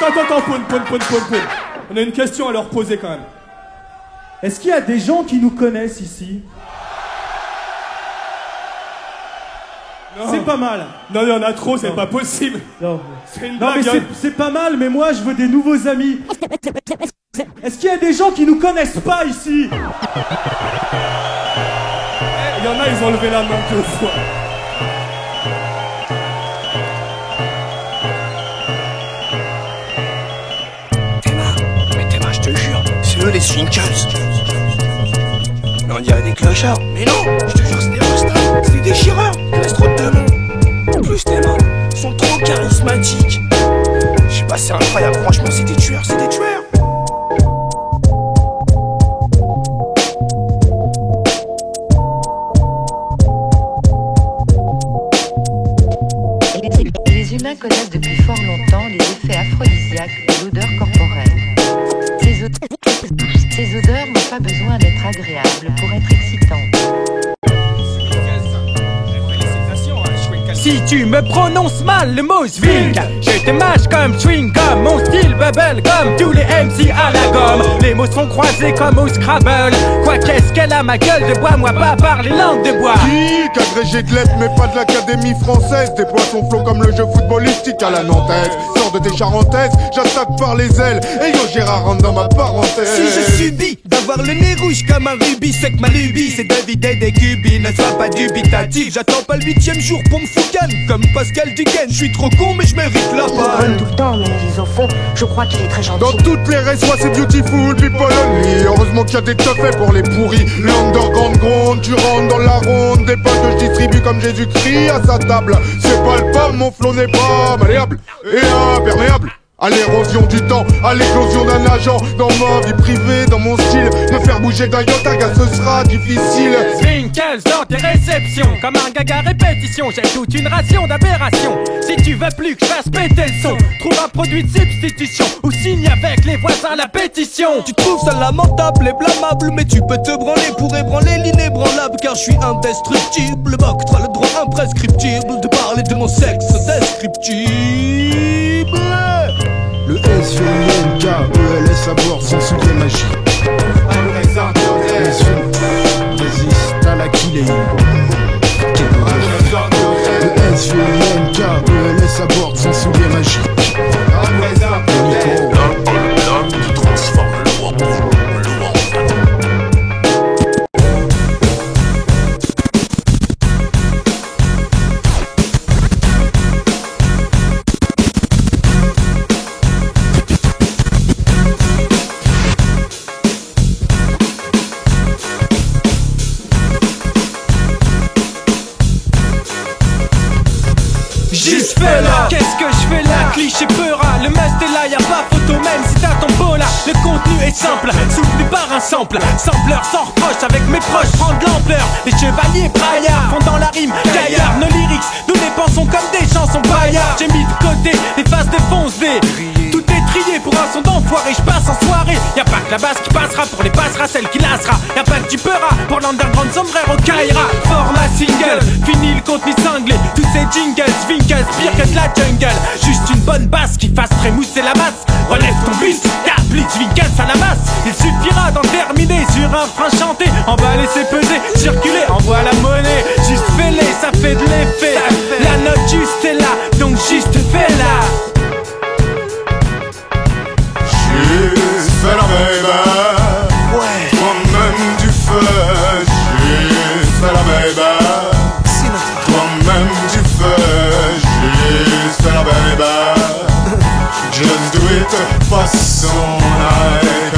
Attends, Poun. On a une question à leur poser quand même. Est-ce qu'il y a des gens qui nous connaissent ici? C'est pas mal. Non, il y en a trop, c'est pas possible. Non, C'est une non mais blague. c'est pas mal, mais moi je veux des nouveaux amis. Est-ce qu'il y a des gens qui nous connaissent pas ici? Il y en a, ils ont levé la main 2 fois. Théma, je te jure, c'est eux les swingers. Mais on dirait des clochards. Mais non, je te jure, c'est des rostas, c'est des déchireurs. Ils laissent trop de demandes. En plus, Théma, ils sont trop charismatiques. Je sais pas, c'est incroyable, franchement, c'est des tueurs. Les humains connaissent depuis fort longtemps les effets aphrodisiaques de l'odeur corporelle. Ces odeurs n'ont pas besoin d'être agréables pour être excitantes. Si tu me prononces mal le mot swing, je te mâche comme chewing gum. Mon style bubble comme tous les MC à la gomme. Les mots sont croisés comme au Scrabble. Quoi qu'est-ce qu'elle a ma gueule de bois, moi pas parler langue de bois. Qui agrégé de lettres mais pas de l'Académie française. Des poissons flots comme le jeu footballistique à la nantaise. Sors de tes charentaises, j'attaque par les ailes. Et yo Gérard rentre dans ma parenthèse. Si je subis d'avoir le nez rouge comme un rubis, c'est que ma lubie c'est d'éviter des cubis. Ne sois pas dubitatif, j'attends pas le 8ème jour pour me foucan. Comme Pascal Duquesne, je suis trop con mais je mérite la panne. Tout le temps, mais au fond, je crois qu'il est très gentil. Dans toutes les réseaux, c'est beautiful, people only. Heureusement qu'il y a des teufs pour les pourris. L'underground gronde, tu rentres dans la ronde. Des potes que je distribue comme Jésus-Christ à sa table. C'est pas le pas, mon flot n'est pas malléable et imperméable à l'érosion du temps, à l'éclosion d'un agent. Dans ma vie privée, dans mon style, me faire bouger d'un iota, gars, ce sera difficile. Swinkles dans tes réceptions, comme un gaga répétition. J'ai toute une ration d'aberration. Si tu veux plus que je fasse péter le son, trouve un produit de substitution ou signe avec les voisins la pétition. Tu trouves ça lamentable et blâmable, mais tu peux te branler pour ébranler l'inébranlable. Car je suis indestructible, m'octroie le droit imprescriptible de parler de mon sexe descriptible. Le S-U-N-K-E-L-S à bord sans souliers magique. Les yeux résistent à la killing. Le S-U-N-K-E-L-S à bord sans souliers magique. L'homme qui transforme le monde. Juste fais là. Qu'est-ce que je fais là? Cliché peura, le must est là, y'a pas photo même si t'as ton beau là. Le contenu est simple, soutenu par un sample. Sampleur sans reproche, avec mes proches prend de l'ampleur. Les chevaliers braillards font dans la rime gaillard. Nos lyrics, nous les pensons comme des chansons paillards. J'ai mis de côté les phases de fonce D. Tout est trié pour un son d'enfoiré, je passe en soirée. Y'a pas que la basse qui passera, pour les passera celle qui lassera. Y'a pas que tu peuras, pour l'underground sombrero caillera. Format single, fini le contenu cinglé. Tous ces jingles, vinkles, pire que de la jungle. Juste une bonne basse qui fasse trémousser la masse. Relève ton buste, car blitz, vinkles à la masse. Il suffira d'en terminer sur un frein chanté. On va laisser peser, circuler, envoie la monnaie. Juste fais-les, ça fait de l'effet. La note juste est là, donc juste fais-la. Juste fais la baby. Ouais. Toi-même tu fais. Juste fais la baby. C'est notre Toi-même tu fais. Juste fais la baby. Just do it, façon like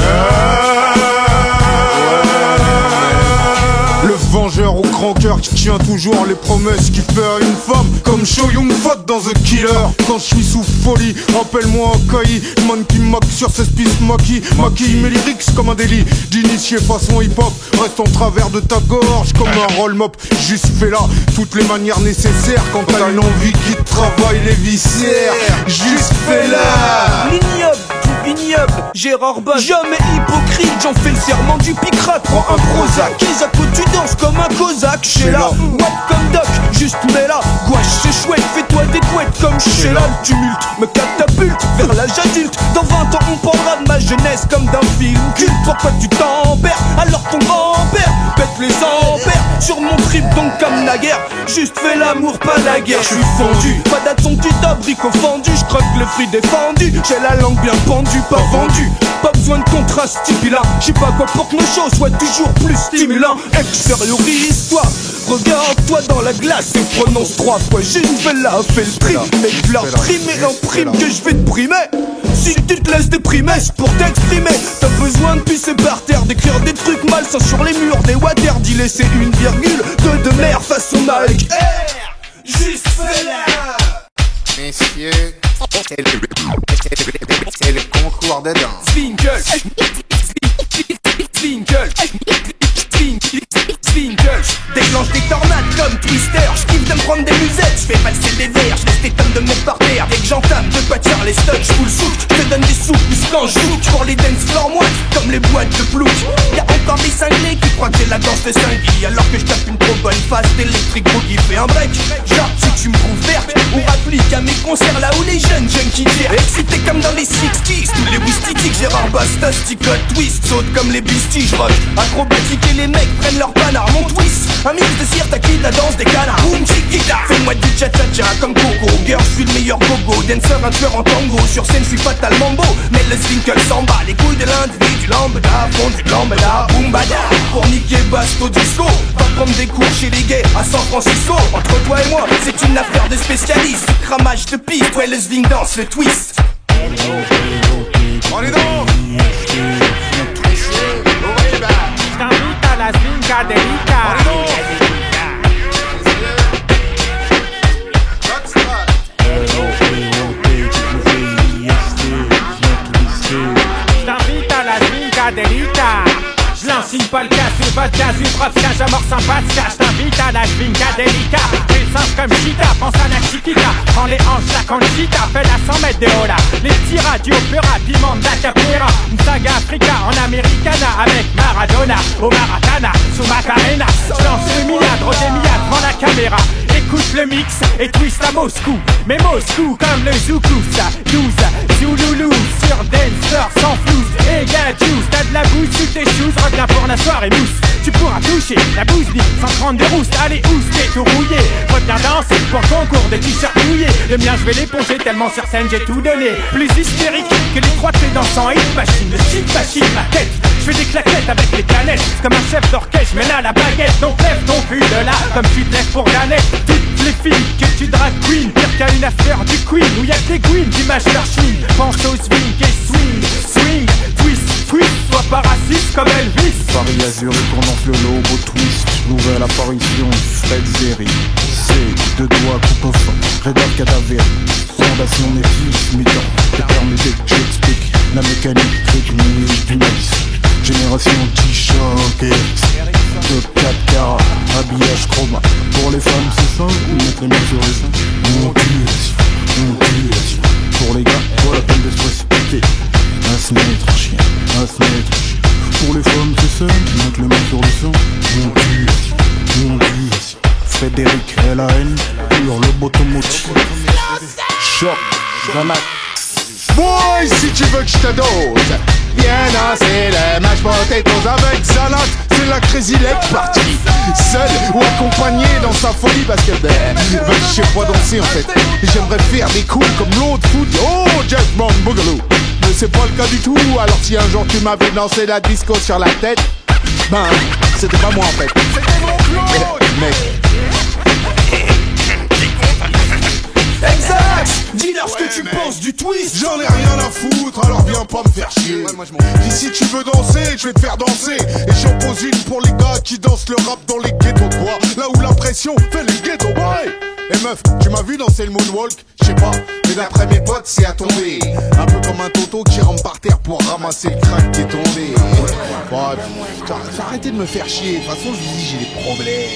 Le vengeur au grand cœur qui tient toujours les promesses qui fait à une femme. Comme Cho Young Fat dans The Killer. Quand je suis sous folie, rappelle-moi Akai. Man qui maque sur 16 pistes maquille mes lyrics comme un délit d'initié façon hip-hop. Reste en travers de ta gorge comme un roll-mop. Juste fais-la, toutes les manières nécessaires. Quand t'as une envie qui te travaille les viscères. Juste fais-la. L'ignoble du vignoble, Gérard Bach. Jamais hypocrite, j'en fais le serment du picrate. Prends un Prozac, Isaac, tu danses comme un cosaque. Chez là, wap comme doc, juste mets là. c'est chouette, fais-toi des couettes comme chez là. Le tumulte me catapulte vers l'âge adulte. Dans 20 ans on parlera de ma jeunesse comme d'un film culte. Pourquoi tu t'en perds alors ton grand-père pète les ampères sur mon trip donc comme naguère. Juste fais l'amour pas la guerre. Je suis fondu, pas date son petit abricot fendu. Je croque le fruit défendu, j'ai la langue bien pendue, pas vendue. Pas besoin de contraste stipulant. J'sais pas quoi pour que nos shows soient toujours plus stimulants. Extériorise-toi, regarde-toi dans la glace et prononce 3 fois Ginevella fait le tri. Mec, leur prime et en prime que je vais te primer. Si tu te laisses déprimer, c'est pour t'exprimer. T'as besoin de pisser par terre, d'écrire des trucs malsains sur les murs, des water, d'y laisser une virgule de mer façon Nike Air. Juste fais-la. Messieurs, c'est le concours de danse. Swinkle, déclenche des tornades comme Twister. J'kiffe de me prendre des musettes, j'fais passer des verres. J'laisse tes tonnes de mettre par terre. Dès que j'entame de pâtir les studs, j'fous le souk. J'te donne des sous plus quand j'joue. Pour les dance floor moites comme les boîtes de plouc. Y'a encore des cinglés qui croient que j'ai la danse de Saint-Guy. Alors que j'tape une trop bonne phase d'électrique boogie fait un break. Genre si tu me trouves verte, on applique à mes concerts là où les jeunes junkies tirent. Excité comme dans les 60s, tous les wistitiques. Gérard Bastos, Ticot, Twist, saute comme les Beasties. J'rock acrobatique et les mecs prennent leur panard. Mon twist, un mix de cire taquille, la danse des canards. Boom, chiquita, fais-moi du cha-cha-cha comme Coco. Girl, j'suis le meilleur gogo, dancer, un tueur en tango. Sur scène, j'suis fatalement beau, mais le Swinkle s'en bat. Les couilles de l'individu, lambda, fond du lambda, boom bada. Pour niquer Basto Disco, va prendre des cours chez les gays à San Francisco. Entre toi et moi, c'est une affaire de spécialistes. Cramage de piste, ouais le swing dance, le twist. On est donc. J't'invite à la Swinkadelica. J't'invite à la Swinkadelica. J'l'incite pas le casse, pas de gaz, une preuve cage, amorce un pas de cache. T'invite à la Swinkadelica. Fais le singe comme Cheetah, pense à la Chiquita. Prends les hanches, la canchita, fais la 100 mètres de haut là. Les petits radios, opéra, piment, d'acapera. Une saga Africa en Americana avec Maradona au Maratana, sous Macarena. J'lance le milliard, Roger Millard, prends la caméra. Écoute le mix et twist à Moscou. Mais Moscou comme le Zoukou, ça 12 Zouloulou sur Dancer sans flouze. Et gars juice, t'as de la bouse sur tes shoes. Reviens pour la soirée mousse. Tu pourras toucher la bouse bille sans prendre de rousse. Allez, ousse, t'es tout rouillé. Reviens danser pour le concours des t-shirts mouillés. Le mien je vais l'éponger tellement sur scène j'ai tout donné. Plus hystérique que les 3 clés dansant et une machine. Le shit machine, ma tête. Je fais des claquettes avec les canettes. Comme un chef d'orchestre, mène à la baguette. Donc lève ton cul de là, comme tu te lèves pour Danette. Toutes les filles que tu drag queen, pire qu'à une affaire du queen. Où y'a que des queens qui mâchent leur chine. Pense au swing et swing, swing, twist, twist. Sois pas raciste comme Elvis. Paris Azur et tendance le logo twist. Nouvelle apparition, Fred Zeri. C'est deux doigts coupe au fin, Redar cadavère. Fondation métis, mutant. Éternité, j'explique. La mécanique rythmique d'une abysse. Génération T-Shock et de 4 carats, habillage chroma. Pour les femmes c'est simple, mettre les mains sur les seins. Ondulation. Pour les gars, pas la peine de se précipiter. Un se mettre chien, un se mettre chien. Pour les femmes c'est simple, mettre les mains sur les seins. Ondulation. Frédéric L.A.N. hurle automotive. Choc, Zamax. Boy, si tu veux que je te dose, viens danser le mashed potatoes avec salade. C'est la crazy leg party. Seul ou accompagné dans sa folie. Parce que je sais pas danser en fait. J'aimerais faire des coups comme l'autre foot. Oh, Jack Brown Boogaloo. Mais c'est pas le cas du tout. Alors si un jour tu m'avais lancé la disco sur la tête, ben c'était pas moi en fait. C'était mon Claude. Mec. Exact. Dis-leur ce que tu penses du twist. J'en ai rien à foutre, alors viens pas me faire chier. D'ici tu veux danser, je vais te faire danser. Et j'en pose une pour les gars qui dansent le rap dans les ghettos de bois. Là où la pression fait les ghetto boys. Et meuf, tu m'as vu danser le moonwalk? Je sais pas, mais d'après mes potes c'est à tomber. Un peu comme un toto qui rampe par terre pour ramasser le crack qui est tombé. Ouais, putain, arrêtez de me faire chier. De toute façon je vous dis j'ai des problèmes.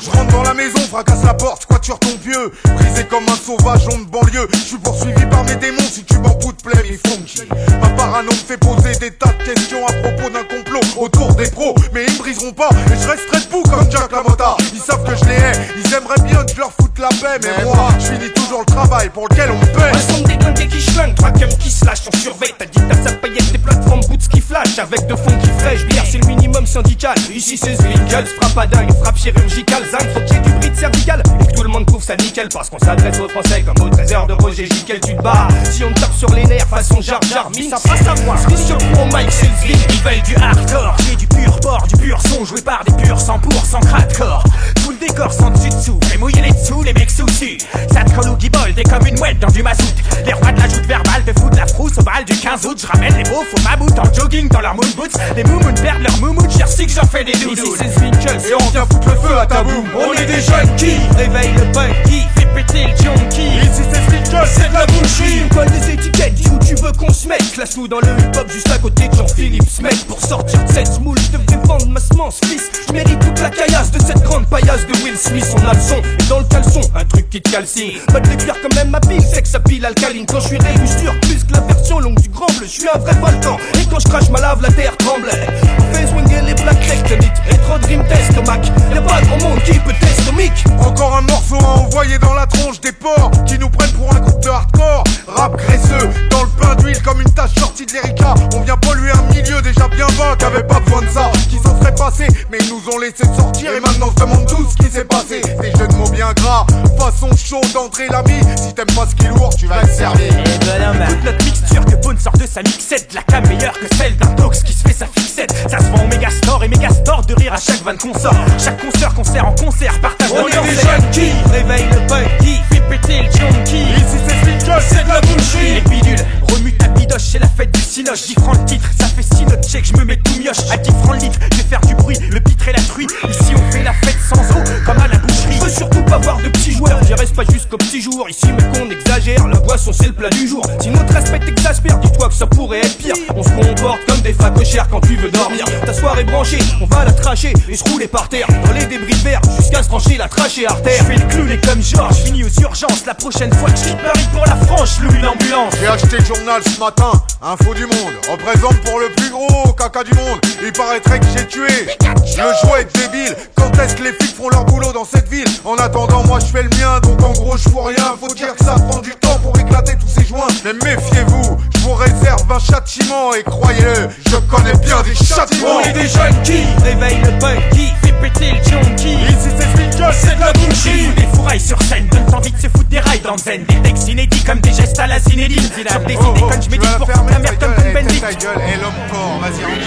Je rentre dans la maison, fracasse la porte, squatture ton pieu. Brisé comme un sauvage, on de banlieue. Je suis poursuivi par mes démons, si tu m'en de plaie, les funky. Ma parano me fait poser des tas de questions à propos d'un complot autour des pros. Mais ils me briseront pas, et je resterai debout comme Jack LaMotta. Ils savent que je les hais, ils aimeraient bien que je leur foutre la paix, mais moi, je finis toujours le travail pour lequel on me paie. Un son déclinqué qui schlingue, 3 cums qui se lâchent en survêt. T'as dit t'as sa paillette, des plateformes boots qui flashent avec de fond qui fraîche. Bière c'est le minimum syndical, ici c'est Zwinkels. Frappe à dingue, frappe chirurgicale, zinc, faut qu'il y ait du bride cervical. Et que tout le monde trouve ça nickel parce qu'on s'adresse aux Français comme au trésor de Roger Giquel. Tu te bats, si on te tape sur les nerfs façon Jar Jar Binks, ça passe à moi. Cerise sur le pro Mike, c'est le Zvin. Ils veulent du hardcore, j'ai du pur bord, du pur son joué par des purs 100% crackcore. Tout le décor sans dessus-dessous, fais mouiller les dessous, les mecs sous-dessus. Ça te colle ou qui bol, t'es comme une mouette dans du mazout. Les rois de la joute verbale te foutent la frousse au bal du 15 août. Je ramène les beaux faux mammouths en jogging dans leur moon boots. Les moumounes perdent leur moumoute, j'ai reçu que j'en fais des doudous. Ici c'est Zwinkels Et on vient foutre le feu à ta boum. on est des jeunes qui réveillent le punky, Fais péter le junkie. Ici c'est Zwinkels, c'est de la bullshit. Tu me colles des étiquettes, dis où tu veux qu'on se mette. Classe-nous dans le hip-hop juste à côté de Jean-Philippe Smet. Pour sortir de cette moule, je devrais vendre ma semence, fils. Je mérite toute la caillasse de cette grande paillasse de Will Smith. On a le son, et dans le caleçon, un truc qui te calcine. Pas de cuir comme même ma pile, c'est que sa pile alcaline. Quand je suis régusture, plus que la version longue du grand bleu, je suis un vrai volcan. Et quand je crache ma lave, la terre tremble. On fait swinguer les plaques tectoniques. Rétro Dream Test au Mac. Y'a pas grand monde qui peut tester au mic. Encore un morceau à envoyer dans la tronche des porcs qui nous prennent pour un groupe de hardcore. Rap graisseux, dans le pain d'huile comme une tache sortie de l'Erika. On vient polluer un milieu déjà bien bas qui avait pas besoin de ça, qui s'en serait passé, mais ils nous ont laissé sortir et maintenant se demandent tout ce qui s'est passé. Des jeux de mots bien gras, façon chaud d'entrée l'ami. Si t'aimes pas ce qui est lourd, tu vas être servi. Toute notre mixture que Boone sort de sa mixette. La cam meilleure que celle d'un tox qui se fait sa fixette. Ça se vend au Megastore et Megastore de rire à chaque vanne qu'on sort. Chaque concert en concert, partage On dans est des jeunes qui réveillent le punky, Fais péter le junkie. Ici c'est Zwinkels, c'est de la Les bullshit. bidules, remue ta bidoche, c'est la fête du cinoche. 10 francs le titre, ça fait 6 notes check, je me mets tout mioche. À 10 francs le litre, je vais faire du bruit, le pitre et la truie. Ici on fait la fête sans eau, comme à la boucherie. Je veux surtout pas voir de petits joueurs, j'y reste pas jusqu'au petit jour. Ici mais qu'on exagère, la boisson c'est le plat du jour. Si notre respect t'exaspère, dis-toi que ça pourrait être pire. On se comporte comme des facochères quand tu veux dormir. Ta soirée branchée, on va la tracher et se rouler par terre dans les débris de verre jusqu'à se trancher la trachée artère. Je fais le clown et comme Georges, finis aux urgences. La prochaine fois que je quitte Paris pour la France, je loue une ambulance. J'ai acheté le journal ce matin, Info du Monde représente pour le plus gros caca du monde. Il paraîtrait que j'ai tué le jouet débile. Quand est-ce que les flics font leur boulot dans cette ville? En attendant moi je fais le mien, donc en gros je fous rien. Faut dire que ça prend du temps pour éclater tous ces joints. Mais méfiez-vous, je vous réserve un châtiment. Et croyez-le, je connais bien des châtiments. On est des jeunes qui réveillent le punky, Fais péter le junkie. Ici c'est Zwinkels, c'est de la bullshit. Des fourrailles sur scène, donne envie de se foutre des rails dans le zen. Des textes inédits comme des gestes à la Zinedine. Sur des idées quand je médite pour foutre la merde comme Ben Benedict. Ta gueule, et l'homme fort, vas-y rentre.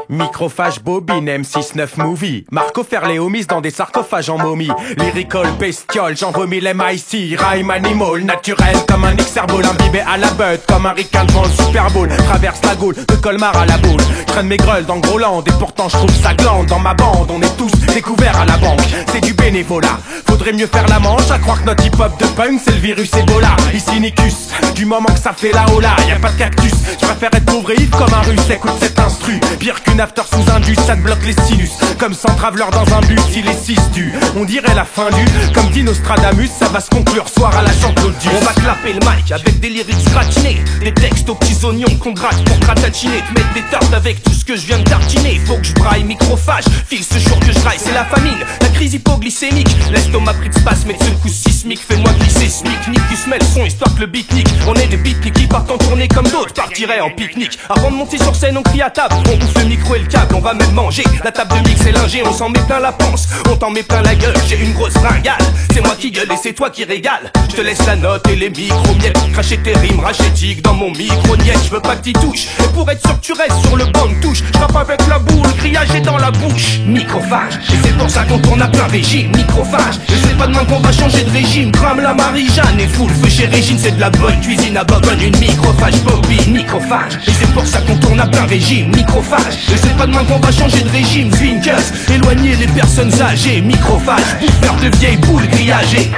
Microphage, bobine, M69 movie. Marco faire les homies dans des sarcophages en momie. Lyrical, bestiole, j'en vomis les MIC. Rhyme animal, naturel comme un X-Herbal. Imbibé à la butte, comme un Rican devant le Super Bowl. Traverse la Gaule, de Colmar à la boule. Traîne mes greules dans Groland et pourtant je trouve ça glande. Dans ma bande, on est tous découverts à la banque. C'est du bénévolat, faudrait mieux faire la manche. À croire que notre hip-hop de punk c'est le virus Ebola. Ici Nicus, du moment que ça fait la hola. Y'a pas de cactus, je préfère être pauvre et ivre comme un russe. Écoute cet instru, pire qu'une after sous indus, ça te bloque les sinus. Comme sans traveler dans un bus, il est 6 du. On dirait la fin du, comme dit Nostradamus, ça va se conclure soir à la Jean-Claude Duss. On va clapper le mic avec des lyrics gratinés, des textes aux petits oignons qu'on gratte pour gratatiner. Te mettre des tartes avec tout ce que je viens de tartiner. Faut que je braille microphage, file ce jour que je raille. C'est la famine, la crise hypoglycémique. L'estomac pris de spasme et de secousse sismique. Fais-moi glisser smic, nique tu semelles le son histoire que le beat nique. On est des beatniks qui partent en tournée comme d'autres partiraient en pique-nique. Avant de monter sur scène on crie à table, on bouffe le micro et le câble. On va même manger la table de mix et lingé. On s'en met plein la panse, on t'en met plein la gueule. J'ai une grosse ringale, c'est moi qui gueule et c'est toi qui régale. Je te laisse la note et les micro-miettes. Cracher tes rimes rachétiques dans mon micro-niet. Je veux pas que t'y touches, et pour être sûr que tu restes sur le banc de touche, je frappe avec la boule, le grillage est dans la bouche. Microphage, et c'est pour ça qu'on tourne à plein régime. Microphage, et c'est pas demain qu'on va changer de régime. Crame la Marie-Jeanne et fout le feu chez Régine. C'est de la bonne cuisine à Bobonne, une microphage Bobby. Microphage, et c'est pour ça qu'on tourne à plein régime. Microphage, et c'est pas demain qu'on va changer de régime. Zwinkels, éloigner les personnes âgées. Microphage, bouffeur de vieilles poules grillagées.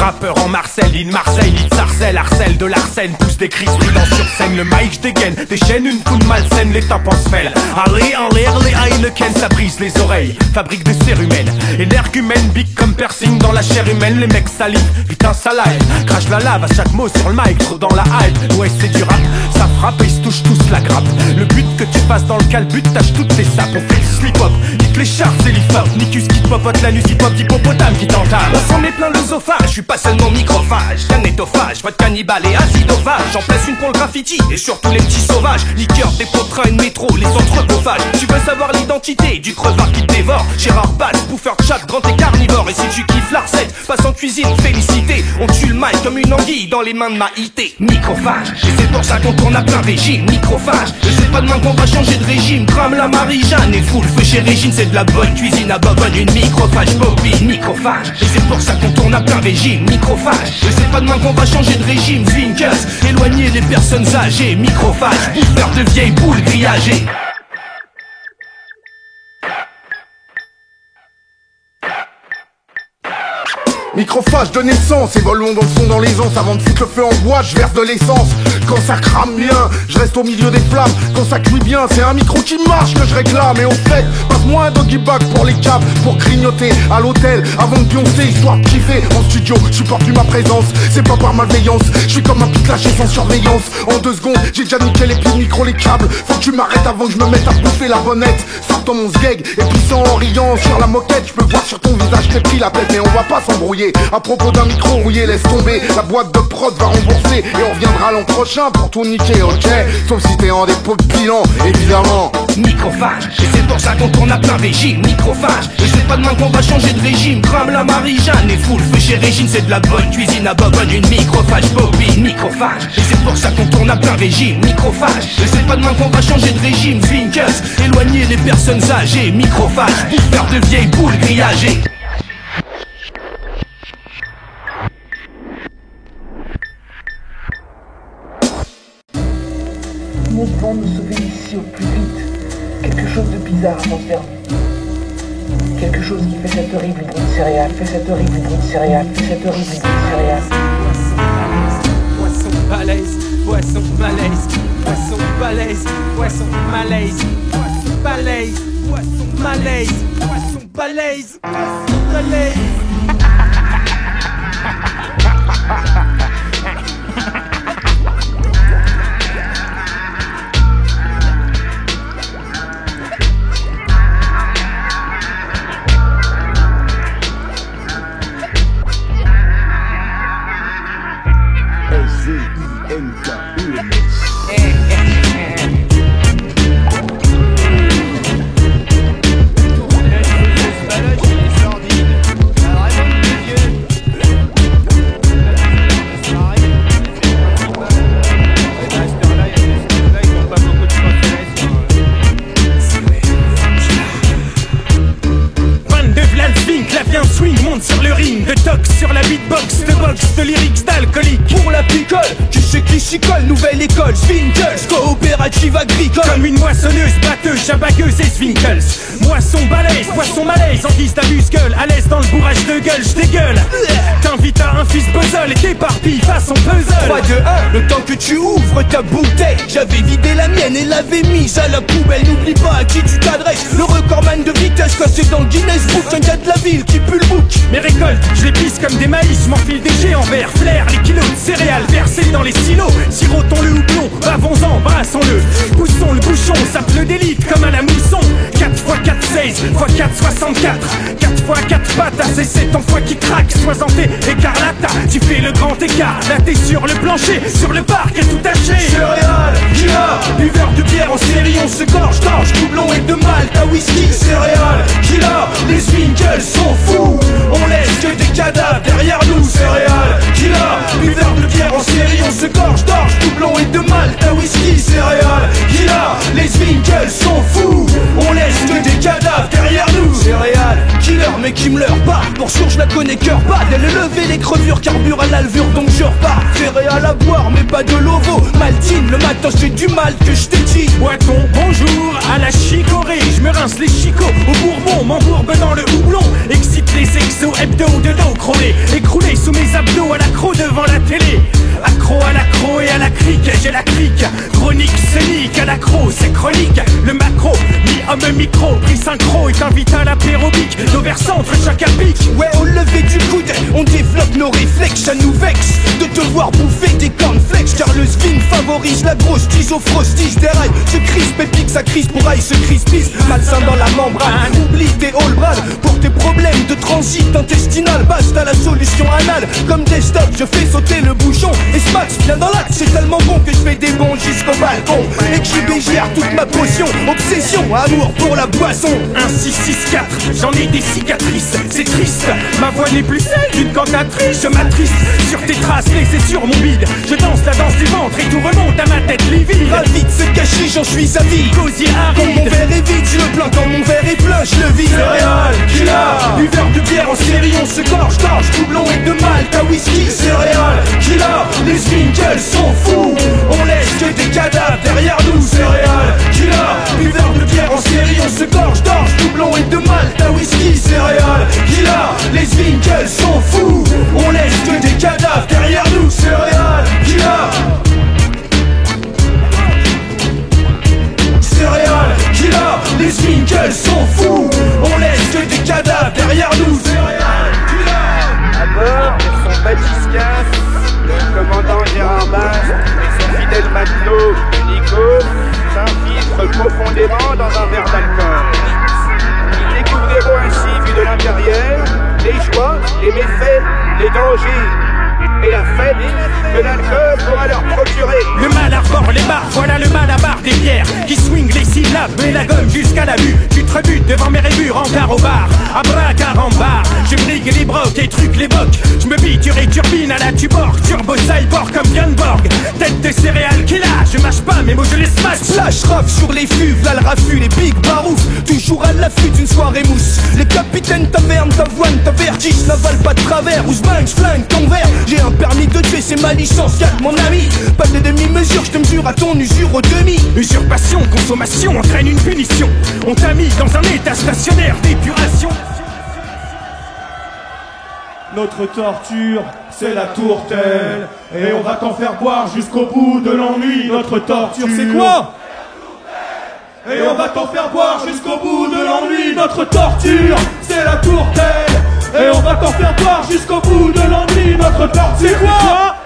Rappeur en Marseille, in Marseille, il sarcelle, harcèle de l'arsène, pousse des cris stridents sur scène. Le mic j'dégaine, déchaîne une foule malsaine, les tympans se mêlent. Allez en l'air, les Heineken, ça brise les oreilles. Fabrique des cérumènes, énergumène, big comme piercing dans la chair humaine. Les mecs salivent, putain ça live, crache la lave à chaque mot sur le mic, trop dans la hype. Ouais c'est du rap, ça frappe et ils se touchent tous la grappe. Le but que tu fasses dans le calbut, tâche toutes tes sapes. On fait le slip-hop, nique les charts, c'est l'hip-hop. Nicus qui te popote la nuit, hip-hop d'hippopotame qui t'entame. On s'en met plein l'œsophage, je suis pas seulement microphage, qu'un étophage, pas de cannibale et acidophage. J'en place une pour le graffiti et surtout les petits sauvages. Liqueur, dépôt, train, métro, les entrepophages. Tu veux savoir l'identité du crevard qui te dévore? Gérard Bass, bouffeur de chat, grand et carnivore. Et si tu kiffes la recette, passe en cuisine, félicité. On tue le mic comme une anguille dans les mains de Maïté. Microphage, et c'est pour ça qu'on tourne à plein régime. Microphage, et c'est pas demain qu'on va changer de régime. Crame la Marie-Jeanne et foule feu chez Régine. C'est de la bonne cuisine à bobonne, une microphage bobine. Microphage, et c'est pour ça qu'on tourne à plein régime. Microphage, et c'est pas demain qu'on va changer de régime. Zwinkels, éloigner les personnes âgées. Microphage, bouffeur de vieilles boules grillagées. Microphage de naissance, évoluons dans le fond dans les onces. Avant de foutre le feu en boîte, je verse de l'essence. Quand ça crame bien, je reste au milieu des flammes. Quand ça cuit bien, c'est un micro qui marche que je réclame. Et au fait, passe-moi un doggy bag pour les câbles, pour grignoter à l'hôtel avant de pioncer, histoire de kiffer. En studio, je supporte plus ma présence, c'est pas par malveillance. Je suis comme un pute lâché sans surveillance. En 2 secondes, j'ai déjà niqué les pieds de micro, les câbles. Faut que tu m'arrêtes avant que je me mette à bouffer la bonnette. Sortant mon sgeg, et puissant en riant sur la moquette. Je peux voir sur ton visage que t'es pris la tête, mais on va pas s'embrouiller. À propos d'un micro rouillé, laisse tomber. La boîte de prod va rembourser et on reviendra l'an prochain pour tout niquer, ok? Sauf si t'es en dépôt de bilan, évidemment. Microphage, et c'est pour ça qu'on tourne à plein régime. Microphage, et c'est pas demain qu'on va changer de régime. Crame la Marie-Jeanne et foule feu chez Régine. C'est de la bonne cuisine à bobonne, une microphage bobine. Microphage, et c'est pour ça qu'on tourne à plein régime. Microphage, et c'est pas demain qu'on va changer de régime. Zwinkels, éloigner les personnes âgées. Microphage, bouffeur de vieilles boules grillagées. Nous devons nous sauver d'ici au plus vite. Quelque chose de bizarre à faire. Quelque chose qui fait cet horrible bruit de céréales, fait cet horrible bruit de céréales, fait cet horrible bruit de céréales. Poisson balèze, poisson malaise, poisson balèze, poisson malaise, poisson balèze, poisson malaise, poisson balèze, poisson malaise. Sur le ring, de tox sur la beatbox, de box, de lyrics, d'alcoolique. Pour la picole, tu sais qui s'y colle, nouvelle école, Zwinkels, coopérative agricole. Comme une moissonneuse, batteuse, chabagueuse et Zwinkels. Moisson balèze, poisson malaise, en guise d'abuse-gueule, à l'aise dans le bourrage de gueule, j'dégueule. T'invites à un fils puzzle et t'éparpilles façon puzzle. 3, 2, 1, le temps que tu ouvres ta bouteille. J'avais vidé la mienne et l'avais mise à la poubelle. N'oublie pas à qui tu t'adresses, le recordman de vitesse cassé dans le Guinness Book. Un gars de la ville qui pue le bouc. Mes récoltes, je les pisse comme des maïs, m'enfile des géants verts, flair, les kilos de céréales versés dans les silos. Sirotons le houblon, bavons-en, brassons-le. Poussons le bouchon, sape le d'élite comme à la mousson. 4 x 4, 16, x 4, 64. 4 x 4 pattes, c'est 7 en fois qui craque. 60 écarlata, tu fais le grand écart. Là t'es sur le plancher, sur le parc et tout taché. Céréales, killer, buveur de bière en série. On se gorge d'orge, doublon et de malt à whisky. Céréales, killer, les Zwinkels sont fous. On laisse que des cadavres derrière nous. Céréales, killer, buveur de bière en série. On se gorge d'orge, doublon et de malt à whisky. Céréales, killer, les Zwinkels sont fous. On laisse que des cadavres derrière nous. Céréales, killer, mais qui me leurre pas, pour sûr je la connais cœur pas. Dès le lever les crevures, carbure à l'alvure donc je repars. Céréales à boire mais pas de Lovo. Maltine, le matin j'ai du mal que je t'ai dit. Boiton, bonjour, à la chicorée. Je me rince les chicots au bourbon, m'embourbe dans le houblon. Excite les exos, hebdo de dos crôlé. Écroulé sous mes abdos à l'accro devant la télé. Accro à l'accro et à la crique, j'ai la crique. Chronique, scénique, à l'accro, c'est chronique. Le macro, mi-homme micro, pris synchro et t'invite à l'apérobique. Nos versants, chaque à pic. Ouais, au lever du coude, on développe nos réflexes. Ça nous vexe de devoir bouffer des cornflakes. Car le spin favorise la grosse tige au frostige. Des rails se crispe et pique sa crise pour aille se crispise. Malsain dans la membrane, oublie tes all brad. Pour tes problèmes de transit intestinal, basta la solution anale. Comme des stops, je fais sauter le bouchon. Et ce max vient dans l'axe, c'est tellement bon que je fais des bons jusqu'au balcon. Et que j'y bégère toute ma potion. Obsession, amour pour la boisson. 1, 6, 6, 4, j'en ai des cicatrices, c'est triste. Ma voix n'est plus celle d'une cantatrice. Je m'attriste sur tes traces laissées sur mon bide. Je danse la danse du ventre et tout remonte à ma tête livide. Ravi de se cacher, j'en suis avis. Gosier Quand mon aride. verre est vide, je le plains. Quand mon verre est plein, je le vide. Céréales, killer, buveur de bière en série, on se gorge, doublon et de malt à whisky. Céréales, killer, les Winkles sont fous. On laisse que des cadavres derrière nous. Céréales, killer, buveur de bière en série, on se gorge, doublon et de malt à whisky. Céréales, killer, les Winkles sont fous. On laisse que des cadavres derrière nous. Céréales, killer. Céréales, killer, les Winkles sont fous. On laisse que des cadavres derrière nous. Céréales, killer. À bord de son batiscaf, le commandant Gérard Basse et son fidèle matelot Nico s'infiltrent profondément dans un verre d'alcool. Ils découvriront ainsi, vu de l'intérieur, les joies, les méfaits, les dangers et la fête que l'alcool pourra leur procurer. Le mal arbore les barres, voilà le mal à barre des bières qui swing les syllabes et la gomme jusqu'à la vue. Tu te rebutes devant mes rébures en car au bar, abracadabra. Je brigue les brocs et trucs les bocs. Je me biture et turbine à la tuborg, turbo cyborg comme Gunborg. Tête de céréales qui là, je mâche pas mes mots, je les smash. Slash raf sur les fuves, là le raffut, les big barouf. Toujours à l'affût d'une soirée mousse. Les capitaines taverne, t'avoine, ta vertige n'avalent pas de travers. Ou j'bang, j'flingue ton verre. J'ai un permis de tuer, c'est ma licence, calme mon ami. Pas de demi-mesure, je te mesure à ton usure au demi. Usurpation, consommation entraîne une punition. On t'a mis dans un état stationnaire d'épuration. Notre torture, c'est la tourtelle. Et on va t'en faire boire jusqu'au bout de l'ennui. Notre torture, c'est quoi? Et on va t'en faire boire jusqu'au bout de l'ennui. Notre torture, c'est la tourtelle. Et on va t'en faire boire jusqu'au bout de l'ennui. Notre torture, c'est quoi?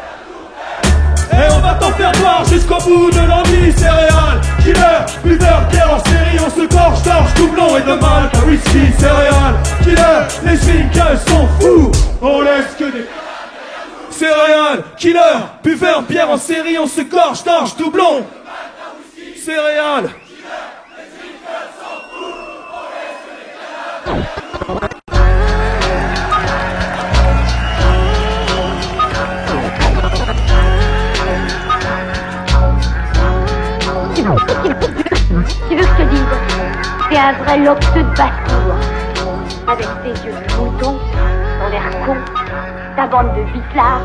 Et on va t'en faire boire jusqu'au bout de l'ennui. Céréales, killer, buveur, bière en série. On se gorge, doublon et de malt à whisky. Céréales, killer, les Winkles sont fous. On laisse que des... Céréales, killer, buveur, bière en série. On se gorge, doublon. Céréales. Tu veux que je te dise? C'est un vrai lobster de basse-cour. Avec tes yeux de mouton, ton air con, ta bande de bitlards.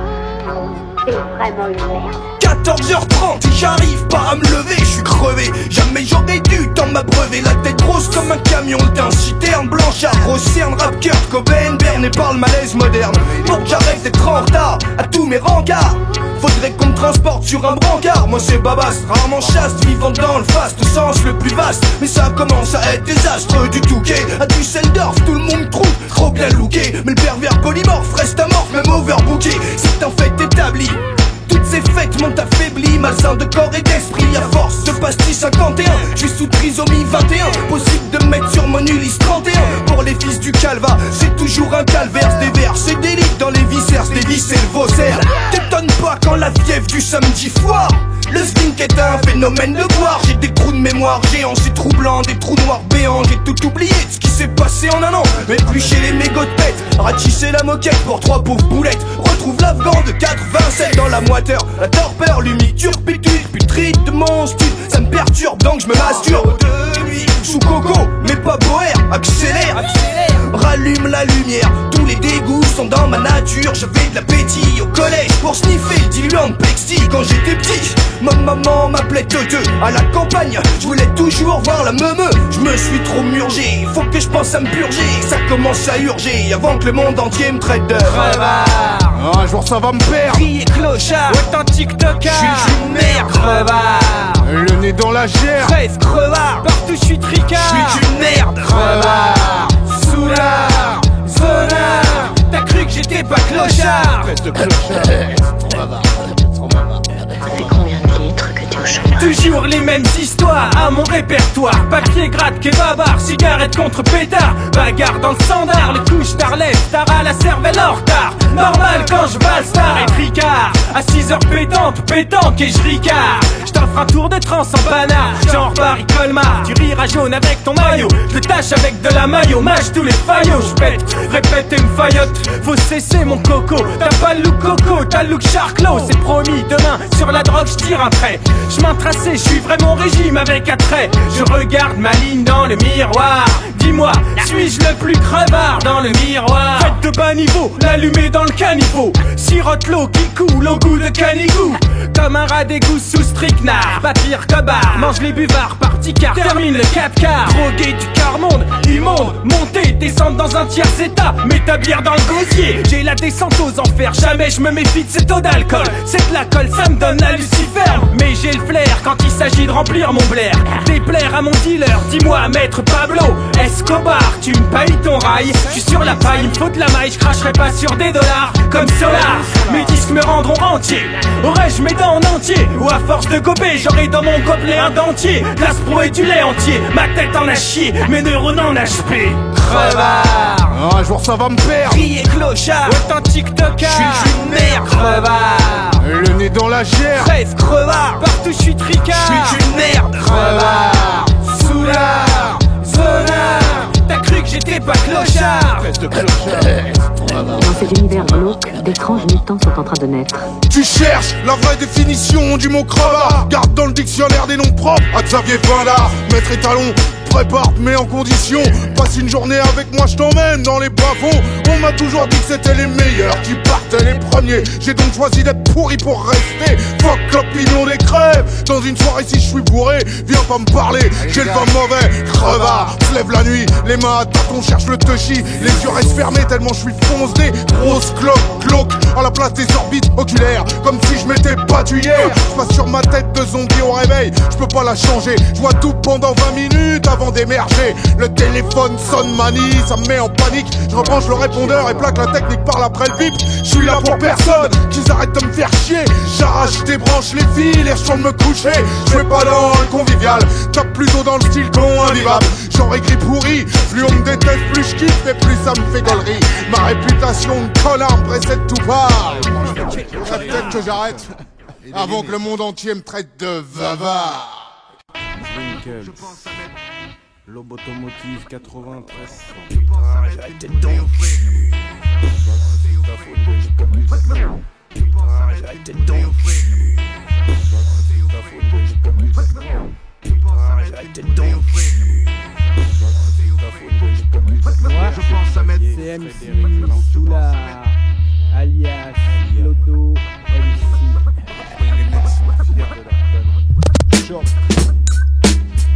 C'est vraiment une merde. 14h30 et j'arrive pas à me lever, je suis crevé. Jamais j'aurais dû tant m'abreuver. La tête grosse comme un camion, d'un citerne, blanchard, grosse cerne, rap Kurt Cobain, Berne et par le malaise moderne. Pour que j'arrête d'être en retard à tous mes rencarts, faudrait qu'on me transporte sur un brancard. Moi c'est Babas, rarement chaste, vivant dans le faste, au sens le plus vaste. Mais ça commence à être désastre du Touquet à Düsseldorf, tout le monde trouve trop bien looké. Mais le pervers polymorphe reste amorphe, même overbooké. C'est un fait établi. Toutes ces fêtes m'ont affaibli, malsain de corps et d'esprit. À force de pastis 51, je suis sous trisomie 21. Possible de mettre sur mon Ulysse 31. Pour les fils du calva, c'est toujours un calvaire. Des vers, c'est des lits dans les viscères, des vis et le vaussaire. T'étonnes pas quand la fièvre du samedi foire. Le stink est un phénomène de boire. J'ai des trous de mémoire géants, c'est troublant. Des trous noirs béants, j'ai tout oublié de ce qui s'est passé en un an. Éplucher les mégots de pète, ratisser la moquette pour 3 pauvres boulettes. Retrouve l'Afghan de 87 dans la moiteur. La torpeur, l'humide, turpitude, putride de monstre. Ça me perturbe donc je me masturbe de nuit. Sous coco, mais pas boère, accélère. j'allume la lumière. Tous les dégoûts sont dans ma nature. J'avais de l'appétit au collège pour sniffer le diluant de Plexi quand j'étais petit. Ma maman m'appelait Teuteux. À la campagne, je voulais toujours voir la meumeu. Je me suis trop murgé, faut que je pense à me purger. Ça commence à urger avant que le monde entier me traite de crevard. Un jour ça va me perdre. Crier clochard, authentique tocard. Je suis une merde, crevard. Le nez dans la chair. Rêve crevard, partout je suis tricard. Je suis une merde, crevard. Soulard, zonard. T'as cru que j'étais pas clochard? Reste clochard. C'est combien de litres que tu au chômage? Toujours les mêmes histoires à mon répertoire. Papier gratte, kebabard, cigarette contre pétard. Bagarre dans le standard, les couches d'Arlette. Tard à la cervelle en retard. Normal quand je bats star et tricard. À 6h pétanque et je ricard. Je t'offre un tour de trans en banard. Genre Barry Colmar, tu riras jaune avec ton maillot. Je le tâche avec de la maillot, mâche tous les faillots. Je pète, répète et me faillote. Faut cesser mon coco, t'as pas le look coco, t'as le look charclos. C'est promis, demain sur la drogue je tire un trait. Je m'en tracé, je suis vraiment régime avec attrait. Je regarde ma ligne dans le miroir. Dis-moi, suis-je le plus crevard dans le miroir? Faites de bas niveau, l'allumer dans le caniveau. Sirote l'eau qui coule au goût de canigou. Comme un rat d'égout sous strychnard. Pas pire que bar, mange les buvards, parti car termine le 4 quarts. Drogué du quart monde, immonde, monter, descendre dans un tiers état. M'établir dans le gosier, j'ai la descente aux enfers. Jamais je me méfie de cette eau d'alcool. Cette la colle, ça me donne la Lucifer. Mais j'ai le flair quand il s'agit de remplir mon blaire. Déplaire à mon dealer, dis-moi maître Pablo Escobar, tu me payes ton rail. Je suis sur la paille, il me faut de la maille. Je cracherai pas sur des dollars comme Solar. Mes disques me rendront entier. Aurais-je mes dents en entier? Ou à force de gober, j'aurai dans mon gobelet un dentier. L'Aspro et du lait entier. Ma tête en a chié, mes neurones en HP. Crevard. Un jour ça va me perdre. Crier clochard, authentique tocard. Je suis une merde, crevard. Le nez dans la chair. Rêve crevard, partout je suis tricard. Je suis une merde, crevard. Soulard, zonard. T'as cru que j'étais pas clochard? Reste clochard. Dans cet univers glauque, d'étranges mutants sont en train de naître. Tu cherches la vraie définition du mot crevard. Garde dans le dictionnaire des noms propres à Xavier Vindard, maître étalon. Prépare, mets en condition. Passe une journée avec moi, je t'emmène dans les bas-fonds. On m'a toujours dit que c'était les meilleurs qui partaient les premiers. J'ai donc choisi d'être pourri pour rester. Fuck l'opinion des crèves. Dans une soirée si je suis bourré, viens pas me parler, j'ai le vin mauvais. Crevard, se lève la nuit, les mains à tâtons, cherche le touchy. Les yeux restent fermés tellement je suis foncé. Grosse cloque, à la place des orbites oculaires. Comme si je m'étais battu hier. Je passe sur ma tête de zombie au réveil. Je peux pas la changer, je vois tout pendant 20 minutes avant d'émerger. Le téléphone sonne manie, ça me met en panique. Je rebranche le répondeur et plaque la technique par après le bip. Je suis là pour personne, qu'ils arrêtent de me faire chier. J'arrache, débranche les fils et je de me coucher. Je vais pas dans le convivial, tape plutôt dans le style con invivable. Genre écrit pourri, plus on me déteste, plus je kiffe et plus ça me fait galerie. Ma réputation de connard me précède tout part. Peut-être que j'arrête avant que le monde entier me traite de vavard. Lobotomotive 93. J'arrête donc cul. J'arrête donc cul. J'arrête donc cul. Je pense à mettre CMC, Soulard, alias Lodo,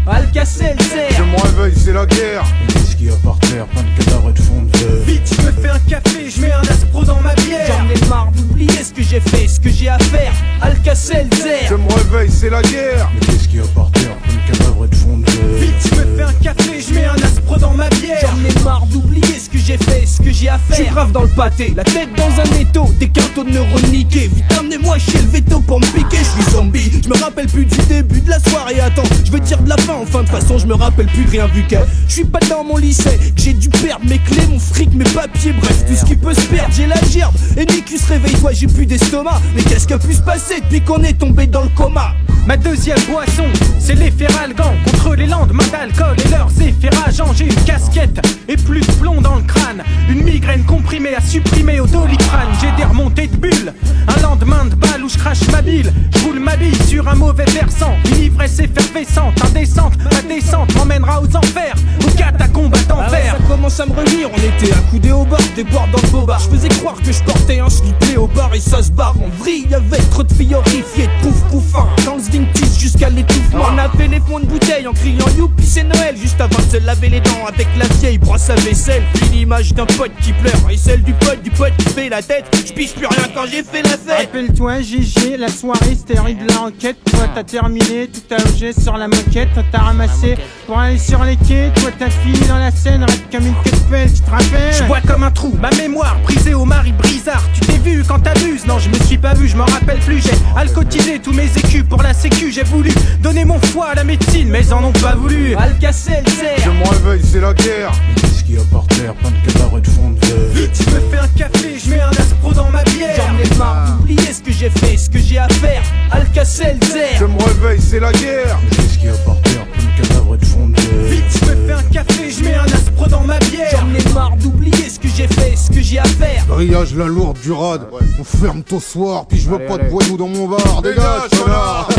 Alka-Seltzer. Je me réveille, c'est la guerre. Qu'est-ce qu'il y a par terre? Plein de cadavres et de fond de verre. Vite, je me fais un café, je mets un Aspro dans ma bière. J'en ai marre d'oublier ce que j'ai fait, ce que j'ai à faire. Alka-Seltzer. Je me réveille, c'est la guerre. Mais qu'est-ce qu'il y a par terre? Plein de cadavres et de fond de verre. Vite, je me fais un café, je mets un Aspro dans ma bière. J'en ai marre d'oublier ce que j'ai fait, ce que j'ai à faire. Je suis grave dans le pâté, la tête dans un étau, des cartons de neurones niqués. Vite, amenez-moi chez le veto pour me piquer, je suis zombie. Je me rappelle plus du début de la soirée, attends, je veux dire de la fin, enfin de façon je me rappelle plus de rien vu que je suis pas dans mon lycée, que j'ai dû perdre mes clés, mon fric, mes papiers, bref, tout ce qui peut se perdre, j'ai la gerbe. Et Nikus, réveille-toi, j'ai plus d'estomac. Mais qu'est-ce qui a pu se passer depuis qu'on est tombé dans le coma? Ma deuxième boisson, c'est les Feralgan. Contre les lendemains d'alcool et leurs efférages. J'ai une casquette et plus de plomb dans le crâne. Une migraine comprimée à supprimer au Doliprane. J'ai des remontées de bulles, un lendemain de balle où je crache ma bile. Je roule ma bille sur un mauvais versant. Une ivresse effervescente, indécente. Ma descente m'emmènera aux enfers, aux catacombes à t'enfer. commence à me revenir. On était accoudés au bar, des boires dans le beau bar. Je faisais croire que je portais un slip léopard et ça se barre. On brille avec trop de filles horrifiées, de pouf pouf. Dans le sdingtis jusqu'à l'étouffement. On avait les fonds de bouteille en criant youpi c'est Noël. Juste avant de se laver les dents avec la vieille brosse à vaisselle. Puis l'image d'un pote qui pleure et celle du pote qui fait la tête. Je pige plus rien quand j'ai fait la fête. Rappelle-toi GG, la soirée c'était rue de la Roquette. Toi t'as terminé, tout a logé sur la moquette. Toi t'as ramassé pour aller sur les quais. Toi t'as fini dans la Seine, raide comme une queue de pelle, tu te rappelles? Je bois comme un trou, ma mémoire brisée au mari brisard. Tu t'es vu quand t'abuses? Non je me suis pas vu, je m'en rappelle plus. J'ai alcotisé tous mes écus pour la sécu. J'ai voulu donner mon foie à la médecine mais ils en ont pas voulu. Alka-Seltzer. Je me réveille, c'est la guerre. Mais qu'est-ce qu'il y a par terre? Plein de cadavres et de fond de verre. Vite, je me fais un café, je mets un Aspro dans ma bière. J'en ai marre d'oublier ce que j'ai fait, ce que j'ai à faire. Alka-Seltzer. Je me réveille, c'est la guerre. Mais qu'est-ce qu'il y a par terre? Plein de cadavres et de fond de verre. Vite, je me fais un café, je mets un Aspro dans ma bière. J'en ai marre d'oublier ce que j'ai fait, ce que j'ai à faire. Brillage la lourde du rad. On ferme ton soir, puis je veux pas de voyous dans mon bar. Dégage, connard.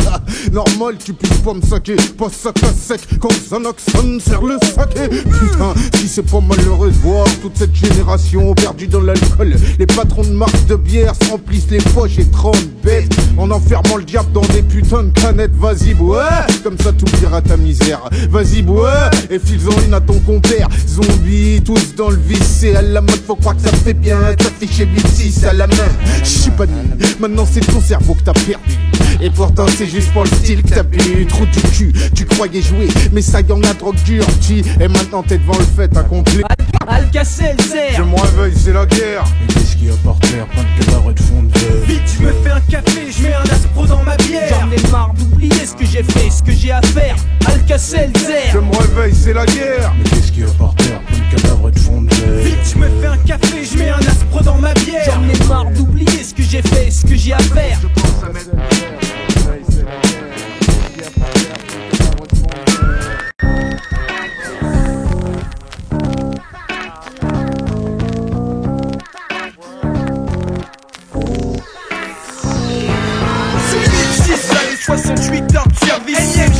Normal, tu puisses pas me saquer. Pas sac à sec, comme Xanaxon sert le saké. Putain, si c'est pas malheureux de voir toute cette génération perdue dans l'alcool. Les patrons de marques de bière se remplissent les poches et 30 bêtes en enfermant le diable dans des putains de canettes. Vas-y, bois, comme ça t'oublieras ta misère. Vas-y, bois, et file-en une à ton compère. Zombies, tous dans le vice, c'est à la mode, faut croire que ça fait bien. T'afficher B6 à la main. J'suis pas nul, maintenant c'est ton cerveau que t'as perdu. Et pourtant c'est juste pour le style que t'as bu. Trou du cul, tu croyais jouer, mais ça y en a drogue dure, tu. Et maintenant t'es devant le fait accompli. Alka-Seltzer. Je me réveille, c'est la guerre. Mais qu'est-ce qu'il y a par terre? Plein de cadavres et de fond de verre. Vite, je me fais un café, je mets un Aspro dans ma bière. J'en ai marre d'oublier ce que j'ai fait, ce que j'ai à faire. Alka-Seltzer. Je me réveille, c'est la guerre. Mais qu'est-ce qu'il y a par terre? Plein de cadavres et de fond de verre. Vite, je me fais un café, je mets un Aspro dans ma bière. J'en ai marre d'oublier ce que j'ai fait, ce que j'ai à faire.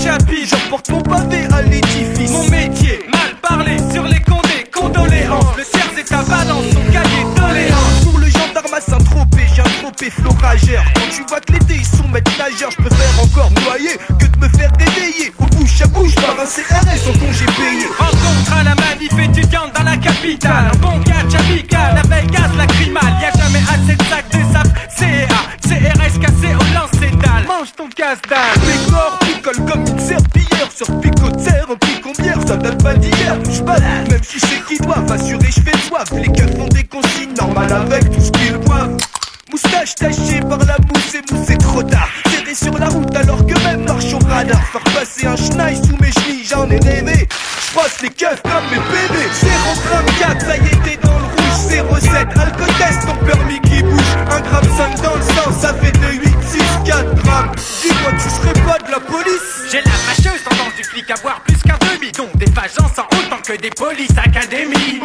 Chapitre, j'emporte mon pavé à l'édifice. Mon métier, mal parler sur les condés, condoléances. Le cerf et ta balance, son cahier doléances. Pour le gendarme à Saint-Tropez, j'ai un tropé flot rageur. Quand tu vois que l'été ils sont maîtres nageurs, je préfère encore noyer que de me faire réveiller. Au bouche à bouche par un CRS en congé payé. Rencontre à la manif étudiante dans la capitale. Un bon catch amical, la Vegas, la crimale. Y'a jamais assez de sacs de sable. CA, CRS cassé au lance-dalle. Mange ton casse-dalle. Les corps qui collent comme une serpillière sur picot de serre, un picombière, ça date pas d'hier. J'balade, même si c'est qui doivent assurer, j'fais soif. Les keufs font des consignes normales avec tout ce qu'ils boivent. Moustache tachée par la mousse et mousse c'est trop tard. Serré sur la route alors que même marche au radar. Faire passer un schneid sous mes chenilles, j'en ai rêvé. J'passe les keufs comme mes bébés. 0,34, ça y était dans le rouge. 0,7, alcotest, ton permis qui bouge. 1,5 g dans le sang, ça fait 2, 8, 6, 4 grammes. Dis-moi, tu serais pas de la police? J'ai la fâcheuse tendance du flic à boire plus qu'un demi-don. Des fagences en autant que des polices académies.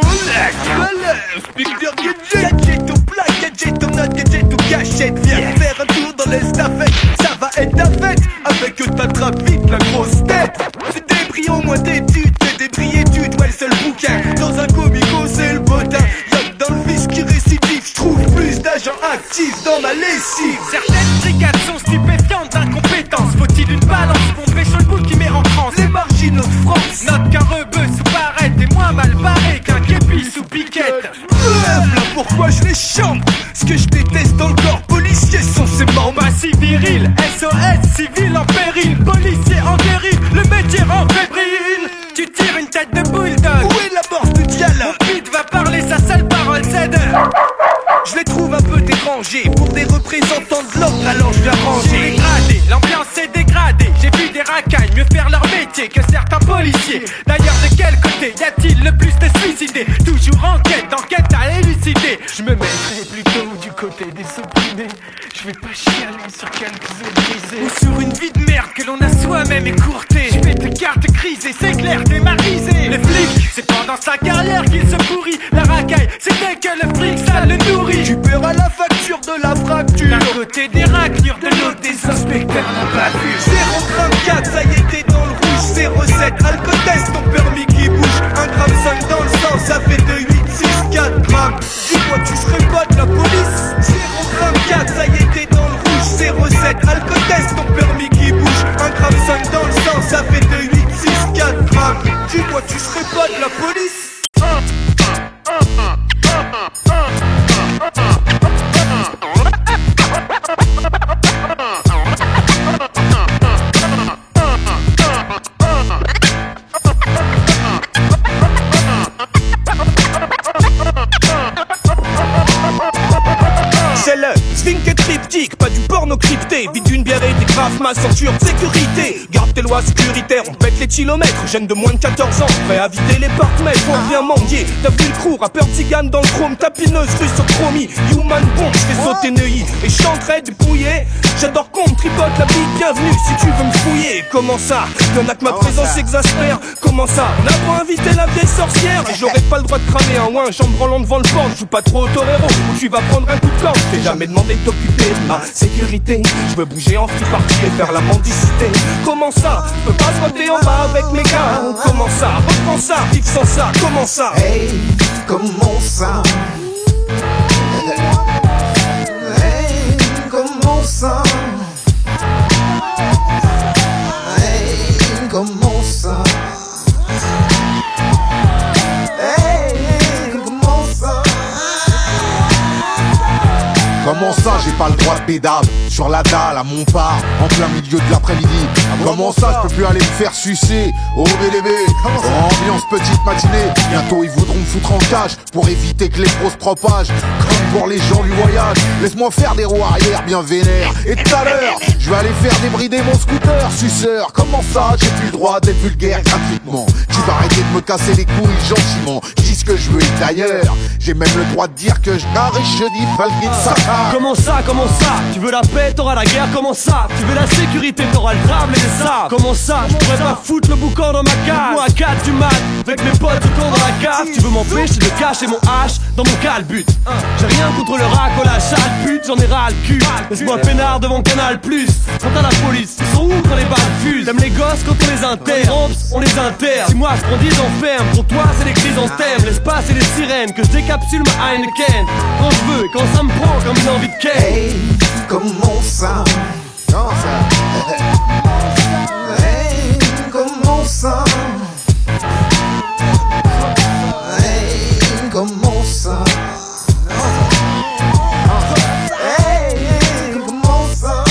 Speaker gadget au plat, gadget au note, gadget au cachette. Viens faire un tour dans l'estafette, ça va être ta fête. Avec eux t'attrapes vite la grosse tête. C'est débris au moins d'études, que débris études, ouais le seul bouquin. Dans un comico c'est le botin. Y'a que dans le vice qui récidive, j'trouve plus d'agents actifs dans ma lessive. Certaines brigades sont stupéfiantes d'incompétence. Faut-il une balance pour pécho le bout qui met en transe? Les marginaux de France note qu'un rebeu sous barrette est moins mal barré qu'un képi sous piquette. Là pourquoi je les chante? Ce que je déteste dans le corps policier sont ces membres. Pas si viril, SOS, civil en péril. Policier en dérive, le métier rend fébrile. Tu tires une tête de bulldog. Où est la morse de Diala? Mon pit va parler sa seule parole, c'est de... Je les trouve un peu dérangés. Pour des représentants de l'ordre, alors je viens ranger. Dégradé, l'ambiance est dégradée. J'ai vu des racailles mieux faire leur métier que certains policiers. D'ailleurs, de quel côté y a-t-il le plus de suicidés? Toujours en quête, d'enquête à élucider. Je me mettrai plutôt du côté des opprimés. Je vais pas chialer sur quelques œufs brisés. Ou sur une vie de merde que l'on a soi-même écourtée. Je fais de cartes grises et c'est clair, démarisé. Le flic, c'est pendant sa carrière qu'il se pourrit. La racaille, c'est dès que le fric ça le nourrit. Tu paieras la facture de la fracture. D'un côté des raclures, de l'autre des inspecteurs n'ont pas vu. 0,34, ça y était dans le rouge. 0,7, alcotest, ton permis qui bouge. 1,5 g dans le sang, ça fait dis-moi tu serais pas de la police. 0,24, ça y est t'es dans le rouge. 0,7, alcotest, ton permis qui bouge. 1 gramme 5 dans le sang, ça fait 2, 8, 6, 4 grammes. Dis-moi tu serais pas de la police. C'est le Svinke triptyque, pas du porno crypté. Vide d'une bière et des graphes, ma ceinture de sécurité. Garde tes lois sécuritaires, on pète les kilomètres. Jeune de moins de 14 ans, prêt à vider les porte-mètres. On vient mendier, t'as vu le crew, rappeur tzigane dans le chrome. Tapineuse russe au chromie, human bomb, j'fais sauter Neuilly. Et j'chanterai dépouillé, j'adore qu'on me tripote la bite. Bienvenue si tu veux me fouiller. Comment ça, y'en a que ma présence exaspère. Comment ça, on a pas invité la vieille sorcière. Et j'aurais pas le droit de cramer un ouin, j'en branlant devant le port. J'joue pas trop au torero, ou tu vas prendre un coup de corps. T'es jamais demandé de t'occuper de ma sécurité. Je veux bouger en free party et faire la mendicité. Comment ça, je peux pas se roter en bas avec mes gars. Comment ça, reprends ça, vivre sans ça. Comment ça, hey, comment ça, hey, comment ça, hey, comment ça, hey, comment ça. Comment ça, j'ai pas le droit de pédale sur la dalle à mon part, en plein milieu de l'après-midi. Comment ça, je peux plus aller me faire sucer au bébé. Ambiance petite matinée, bientôt ils voudront me foutre en cage pour éviter que les pros se propagent. Comme pour les gens du voyage, laisse-moi faire des roues arrière bien vénères. Et tout à l'heure, je vais aller faire débrider mon scooter, suceur. Comment ça, j'ai plus le droit d'être vulgaire gratuitement. Tu vas arrêter de me casser les couilles gentiment. Je dis ce que je veux et d'ailleurs, j'ai même le droit de dire que je n'arriche, je dis falgué de ça. Comment ça, tu veux la paix, t'auras la guerre. Comment ça, tu veux la sécurité, t'auras le drame et les sables. Comment ça, je pourrais pas foutre le boucan dans ma cave. Moi à 4 du mat, avec mes potes du camp dans la cave. Tu veux m'empêcher de cacher mon H dans mon calbut. J'ai rien contre le rack ou la chale pute, j'en ai ras le cul. Laisse-moi peinard devant Canal+. Quant à la police, ils sont où quand les balles fusent? T'aimes les gosses quand on les interne, on les interne. Si moi je prends 10 enfermes, pour toi c'est les chrysanthèmes. L'espace et les sirènes, que je décapsule ma Heineken. Quand je veux et quand ça me prend comme une envie de ken. Hey, comment ça, non ça, hey, comment ça, hey, comment ça, hey, comment ça.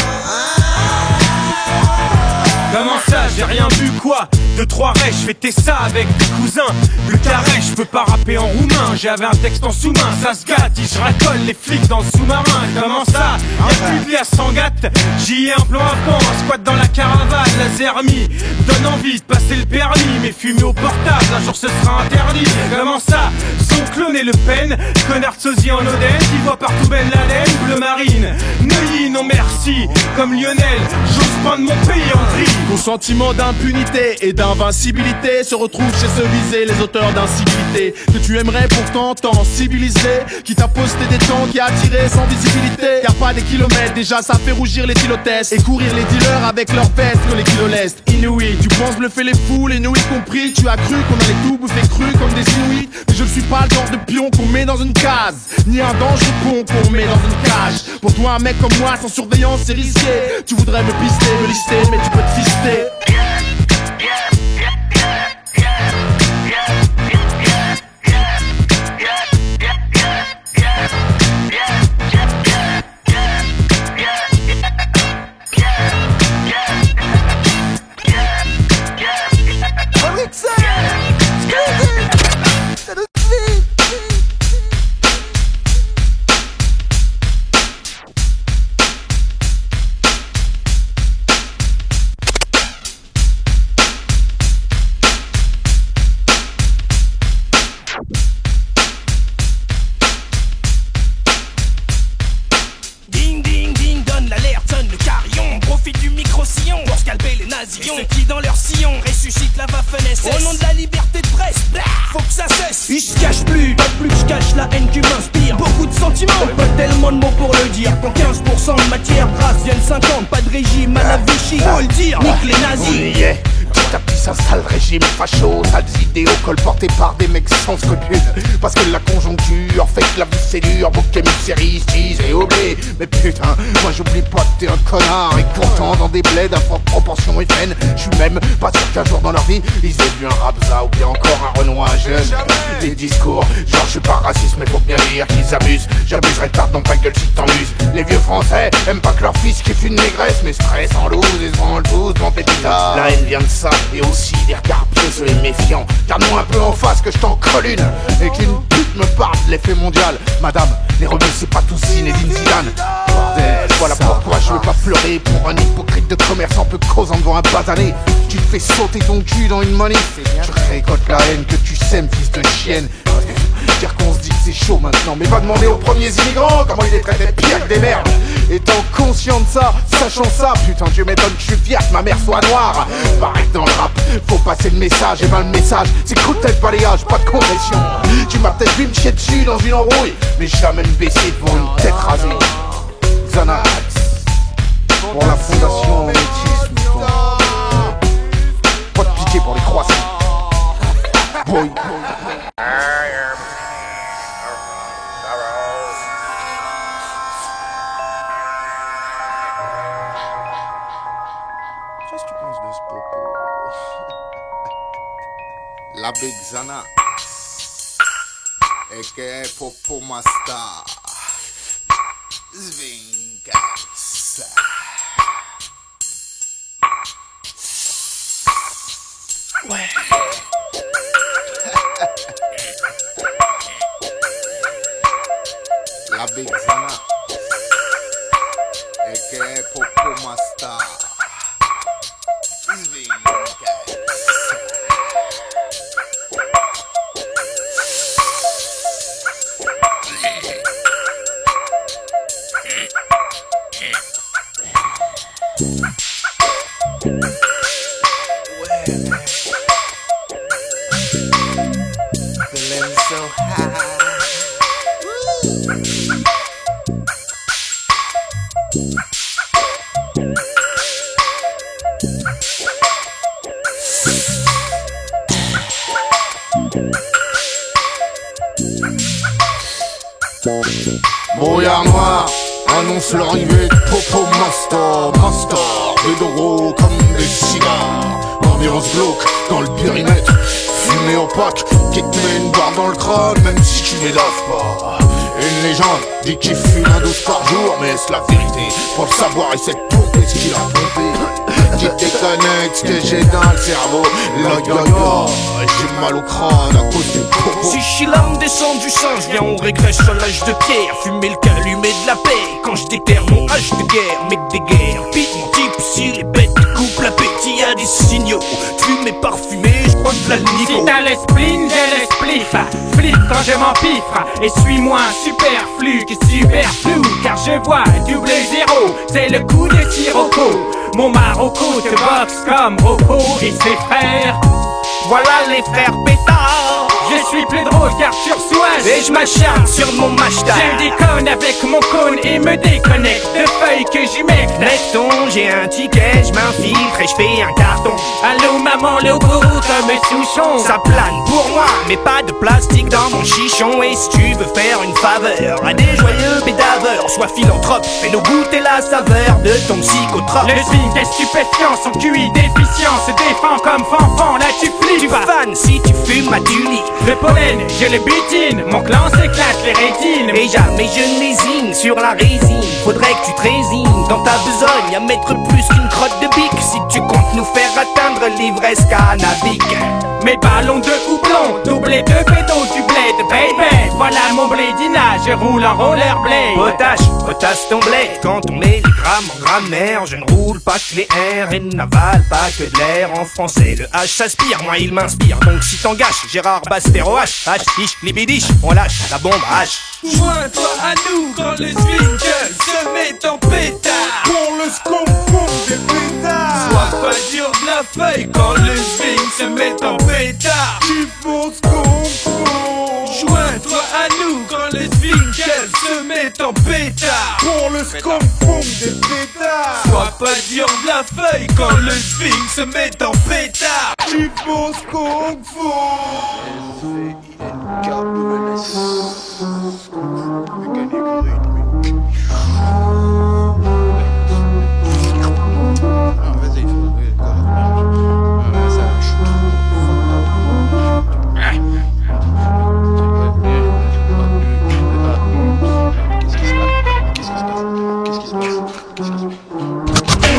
Comment ça, j'ai rien vu quoi? 2-3 rêches, je fêtais ça avec des cousins. Le carré, je peux pas rapper en roumain. J'avais un texte en sous-main, ça se gâte. Je racole les flics dans le sous-marin. Comment ça, y'a plus de vie à Sangatte. J'y ai un plan à fond, un squat dans la caravane. La zermie donne envie de passer le permis. Mais fumer au portable, un jour ce sera interdit. Comment ça, son clone et Le Pen. Connard de sosie en Oden, qui voit partout Ben Laden. Bleu marine, Neuilly, non merci. Comme Lionel, j'ose prendre mon pays en gris. Ton sentiment d'impunité et d'invincibilité se retrouve chez ceux visés, les auteurs d'incivilité que tu aimerais pourtant t'en civiliser, qui t'a posté des temps, qui a attiré sans visibilité. Car pas des kilomètres, déjà ça fait rougir les pilotesses et courir les dealers avec leurs fesses que les kilos lestent. Inouï, tu penses bluffer les fous, les nouilles compris. Tu as cru qu'on allait tout bouffer cru comme des inouïs. Mais je ne suis pas le genre de pion qu'on met dans une case, ni un dangereux con qu'on met dans une cage. Pour toi un mec comme moi sans surveillance c'est risqué. Tu voudrais me pister, me lister, mais tu peux te fister. Et ceux qui dans leur sillon ressuscitent la Waffen-SS. Au nom de la liberté de presse, faut que ça cesse. Ils se cachent plus, pas plus que je cache la haine qui m'inspire. Beaucoup de sentiments, pas tellement de mots pour le dire. Quand 15% de matière grasse viennent 50, pas de régime à la Vichy. Faut le dire, nique les nazis. Petit à petit ça J'installe le régime facho, sales idéaux colportés par des mecs sans scrupules. Parce que la conjoncture fait que la vie c'est dur. Bouquet, série, cheese et oblé. Mais putain, moi j'oublie pas que t'es un connard. Et pourtant dans des bleds à forte proportion FN, je suis même pas sûr qu'un jour dans leur vie ils aient vu un Rabza ou bien encore un Renoir jeune. Les discours, genre je suis pas raciste mais faut bien dire qu'ils abusent. J'abuserai tard dans ta gueule si t'amuses. Les vieux français aiment pas que leur fils kiffe une négresse, mais stress en loose et se branle tous dans pétard. La haine vient de ça et aussi des regards pieux et méfiants. Garde-moi un peu en face que je t'en colle une et qu'une pute me parle de l'effet mondial. Madame, les rebelles c'est pas tous Zinedine Zidane. Bordel, voilà pourquoi je veux pas pleurer pour un hypocrite de commerçant peu causant devant un basané. Tu te fais sauter ton cul dans une manif, tu récoltes la haine que tu sèmes, fils de chienne. Dire qu'on se dit que c'est chaud maintenant, mais va demander aux premiers immigrants comment ils les traitaient pire que des merdes. Étant conscient de ça, sachant ça, putain Dieu m'étonne que je suis fier que ma mère soit noire. Pareil que dans le rap, faut passer le message, et ben le message c'est coup de tête balayage, pas de congestion. Tu m'as peut-être vu me chier dessus dans une embrouille, mais jamais me baisser devant une tête rasée. Xanax, pour la fondation métisme. Pas de pitié pour les croissants. Boy. Qu'est-ce que tu penses de ce popo? La Big Xanax, a.k.a. Popo Master Zwingax. Ouais. La Big Xanax, a.k.a. Popo Master Zwingax. Feeling so high. Brouillard noir annonce l'arrivée de Popo Master. Des doros comme des cigares. Ambiance glauque dans le périmètre. Fumée opaque qui te met une barre dans le crâne, même si tu n'édaves pas. Une légende dit qu'il fume un 12 par jour, mais est-ce la vérité? Pour le savoir, essaie de pomper ce qu'il a pompé. Qui déconnecte ce que j'ai dans le cerveau. J'ai mal au crâne à cause du popo. Si Chilam descend du singe, viens on régresse à l'âge de pierre. Fumer le calumet de la paix. Quand je déterre mon âge de guerre, mec des guerres. Pite mon type, si les bêtes coupent l'appétit, y'a des signaux. Fumé parfumé, je crois que la niveau. Si t'as l'espleen, j'ai l'esplif. Flip quand je m'empiffre. Et suis-moi superflu que superflu. Car je vois double zéro, c'est le coup de Sirocco. Mon Marocco te boxe comme Rocco et ses frères. Voilà les frères pétards. Je suis plus drôle car tu reçois. Et je m'acharne sur mon mashta. Je déconne avec mon cône et me déconnecte de feuilles que j'y mets. Mettons, j'ai un ticket, je m'infiltre et je fais un carton. Allô maman, le beau comme Souchon. Ça plane pour moi, mais pas de plastique dans mon chichon. Et si tu veux faire une faveur à des joyeux bédaveurs, sois philanthrope, fais-nous goûter la saveur de ton psychotrope. Le swing est stupéfiant, son QI déficient se défend comme fanfan, là tu flippes. Tu fan si tu fumes ma tulipe. Le pollen, je le butine, mon clan s'éclate les rétines. Et jamais je ne lésine sur la résine. Faudrait que tu te résines dans ta besogne à mettre plus qu'une crotte de bique si tu comptes nous faire atteindre l'ivresse cannabique. Mes ballons de houblon, doublés de pédos du bled, baby. Voilà mon blédinage, je roule en rollerblade. Potasse ton bled. Quand on met les grammes en grammaire, je ne roule pas que les R et n'avale pas que de l'air. En français, le H s'aspire, moi il m'inspire. Donc si t'en gâches, Gérard Bastero H, H, libidiche, on lâche la bombe H. Joins-toi à nous quand le swing se met en pétard. Pour le scompoum des pétards. Sois pas dur de la feuille quand le swing se met en pétard. Tu penses scompoum. Joins-toi à nous quand le swing se met en pétard. Pour le scompoum des pétards. Sois pas dire de la feuille quand le swing se met en pétard. Tu penses qu'on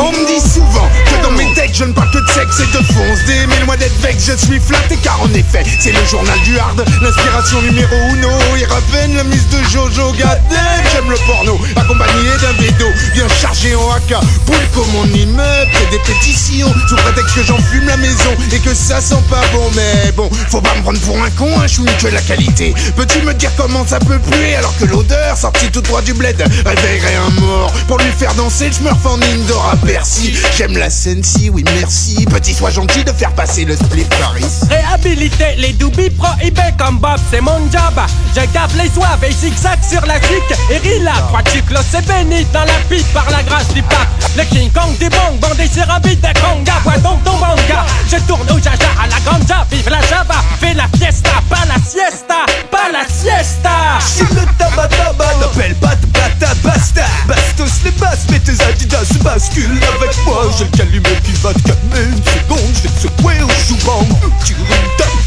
On me dit souvent que dans mes textes je ne parle que de sexe et de fonce. Mais loin d'être vexe, je suis flatté car en effet c'est le journal du hard, l'inspiration numéro uno. Et Raven, la muse de Jojo Gadden. J'aime le porno, accompagné d'un bédo bien chargé en AK. Pour mon immeuble, c'est des pétitions sous prétexte que j'en fume la maison et que ça sent pas bon. Mais bon, faut pas me prendre pour un con, hein, je suis que la qualité. Peux-tu me dire comment ça peut puer alors que l'odeur sortie tout droit du bled réveillerait un mort pour lui faire danser le smurf en indoor à Bercy. J'aime la scène si, oui merci. Petit, sois gentil de faire passer le split Paris. Réhabiliter les doubis prohibés comme Bob, c'est mon job. Je gaffe les soives et zigzag sur la chic. Et Rila, 3 chiclos, c'est béni dans la pipe par la grâce du pape. Le King Kong du bang, bandé sur un beat de conga. Bois donc ton manga. Je tourne au jaja à la ganja. Vive la java, fais la fiesta, pas la siesta, pas la siesta. Si le tabac n'appelle pas de bata basta. Bastos les basses, mais tes adidas se basculent avec moi. J'ai le calumet qui va te calmer une seconde. Je vais te secouer au chou-bang. Tu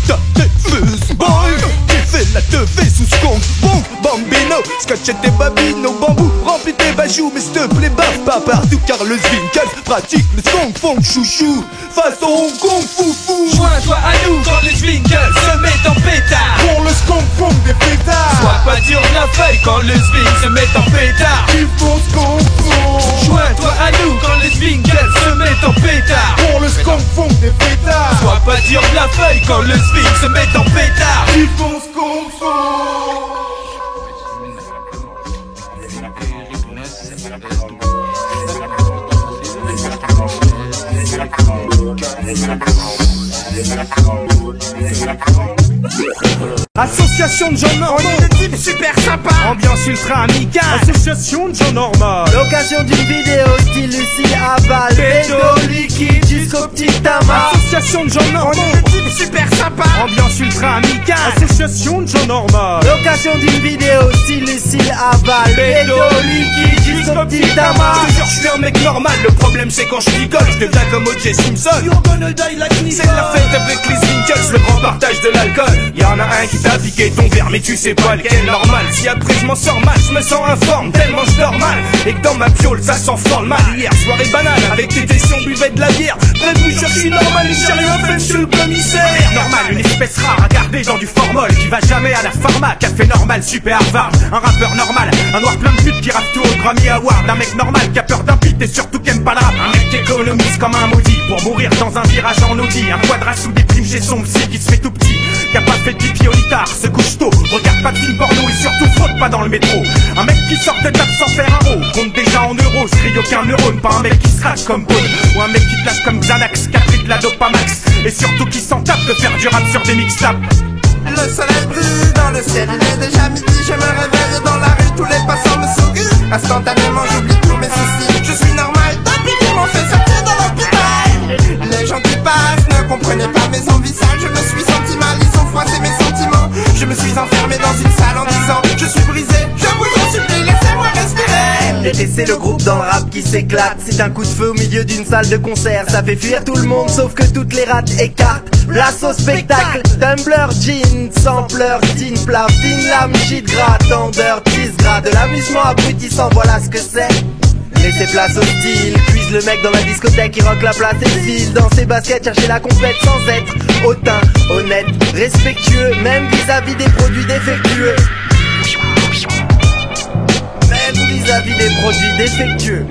ta fuse boy. Tu fais la teufée sous ce compte. Bon, bambino, scotchette tes babines au bambou. Remplis tes bajoux, mais s'il te plaît, bave pas partout. Car le Zwinkels pratique le skunk funk chouchou. Façon kung fu fou. Joins-toi à nous quand le Zwinkels se met en pétard. Pour le skunk funk des pétards. Sois pas dur de la feuille quand le Zwing se met en pétard. Il faut skunk funk. Joins-toi à nous quand le Zwinkels se met en pétard. Pour le skunk funk des pétards. Sois pas dur de la feuille quand le Zwing se met en pétard. Il faut skunk funk. Association de gens normaux, on est des types super sympas. Ambiance ultra amicale. Association de gens normaux. L'occasion d'une vidéo style Lucille Aval. Bédo liquide jusqu'au petit tamas. Association de gens normaux, on est des types super sympas. Ambiance ultra amicale. Association de gens normaux. L'occasion d'une vidéo style Lucille Aval. Bédo liquide jusqu'au petit tamas. Je te jure, je suis un mec normal. Le problème c'est quand je rigole, je deviens comme O.J. Simpson. C'est la fête avec les Zwinkels, le grand partage de l'alcool. Y'en a un qui t'a piqué ton verre, mais tu sais pas lequel normal. Si après je m'en sors mal, je me sens informe, tellement je dors mal. Et que dans ma piole, ça sent fort le mal. Hier, soirée banale, avec tes tessions, buvait de la bière. Bref, vous cherchez normal et j'ai rien fait, monsieur le commissaire. Normal, une espèce rare à garder dans du formol, qui va jamais à la pharma. Café normal, super Harvard. Un rappeur normal, un noir plein de putes qui rappe tout au Grammy Award. Un mec normal qui a peur d'un beat et surtout qui aime pas le rap. Un mec qui économise comme un maudit pour mourir dans un virage en Audi. Un quadra sous des primes chez son psy qui se fait tout petit. Qui a pas fait de pipi au litard, se couche tôt, regarde pas de film porno et surtout fraude pas dans le métro. Un mec qui sort de table sans faire un rond, compte déjà en euros, se crie aucun neurone. Pas un mec qui se rate comme Paul, ou un mec qui te lâche comme Xanax, qui a pris de la dopamax. Et surtout qui s'en tape de faire du rap sur des mixtapes. Le soleil brille dans le ciel, il est déjà midi, je me réveille dans la rue, tous les passants me sourient. Instantanément j'oublie tous mes soucis, je suis normal depuis qu'ils m'ont fait sortir de l'hôpital. Les gens qui passent ne comprenaient pas mes envies sales, je me suis senti mal, ils ont froissé mes sentiments. Je me suis enfermé dans une salle en disant, je suis brisé, je vous en supplie, laissez-moi respirer. L'été c'est le groupe dans le rap qui s'éclate. C'est un coup de feu au milieu d'une salle de concert. Ça fait fuir tout le monde sauf que toutes les rates écartent. Place au spectacle, Tumblr, jean, sampler, teen, plaf, teen, lame, shit, gras, tendeur, tease, gras. De l'amusement abrutissant, voilà ce que c'est. Laissez place au style, cuise le mec dans la discothèque qui rock la place et le fil. Dans ses baskets, chercher la complète sans être hautain, honnête, respectueux, même vis-à-vis des produits défectueux. Même vis-à-vis des produits défectueux.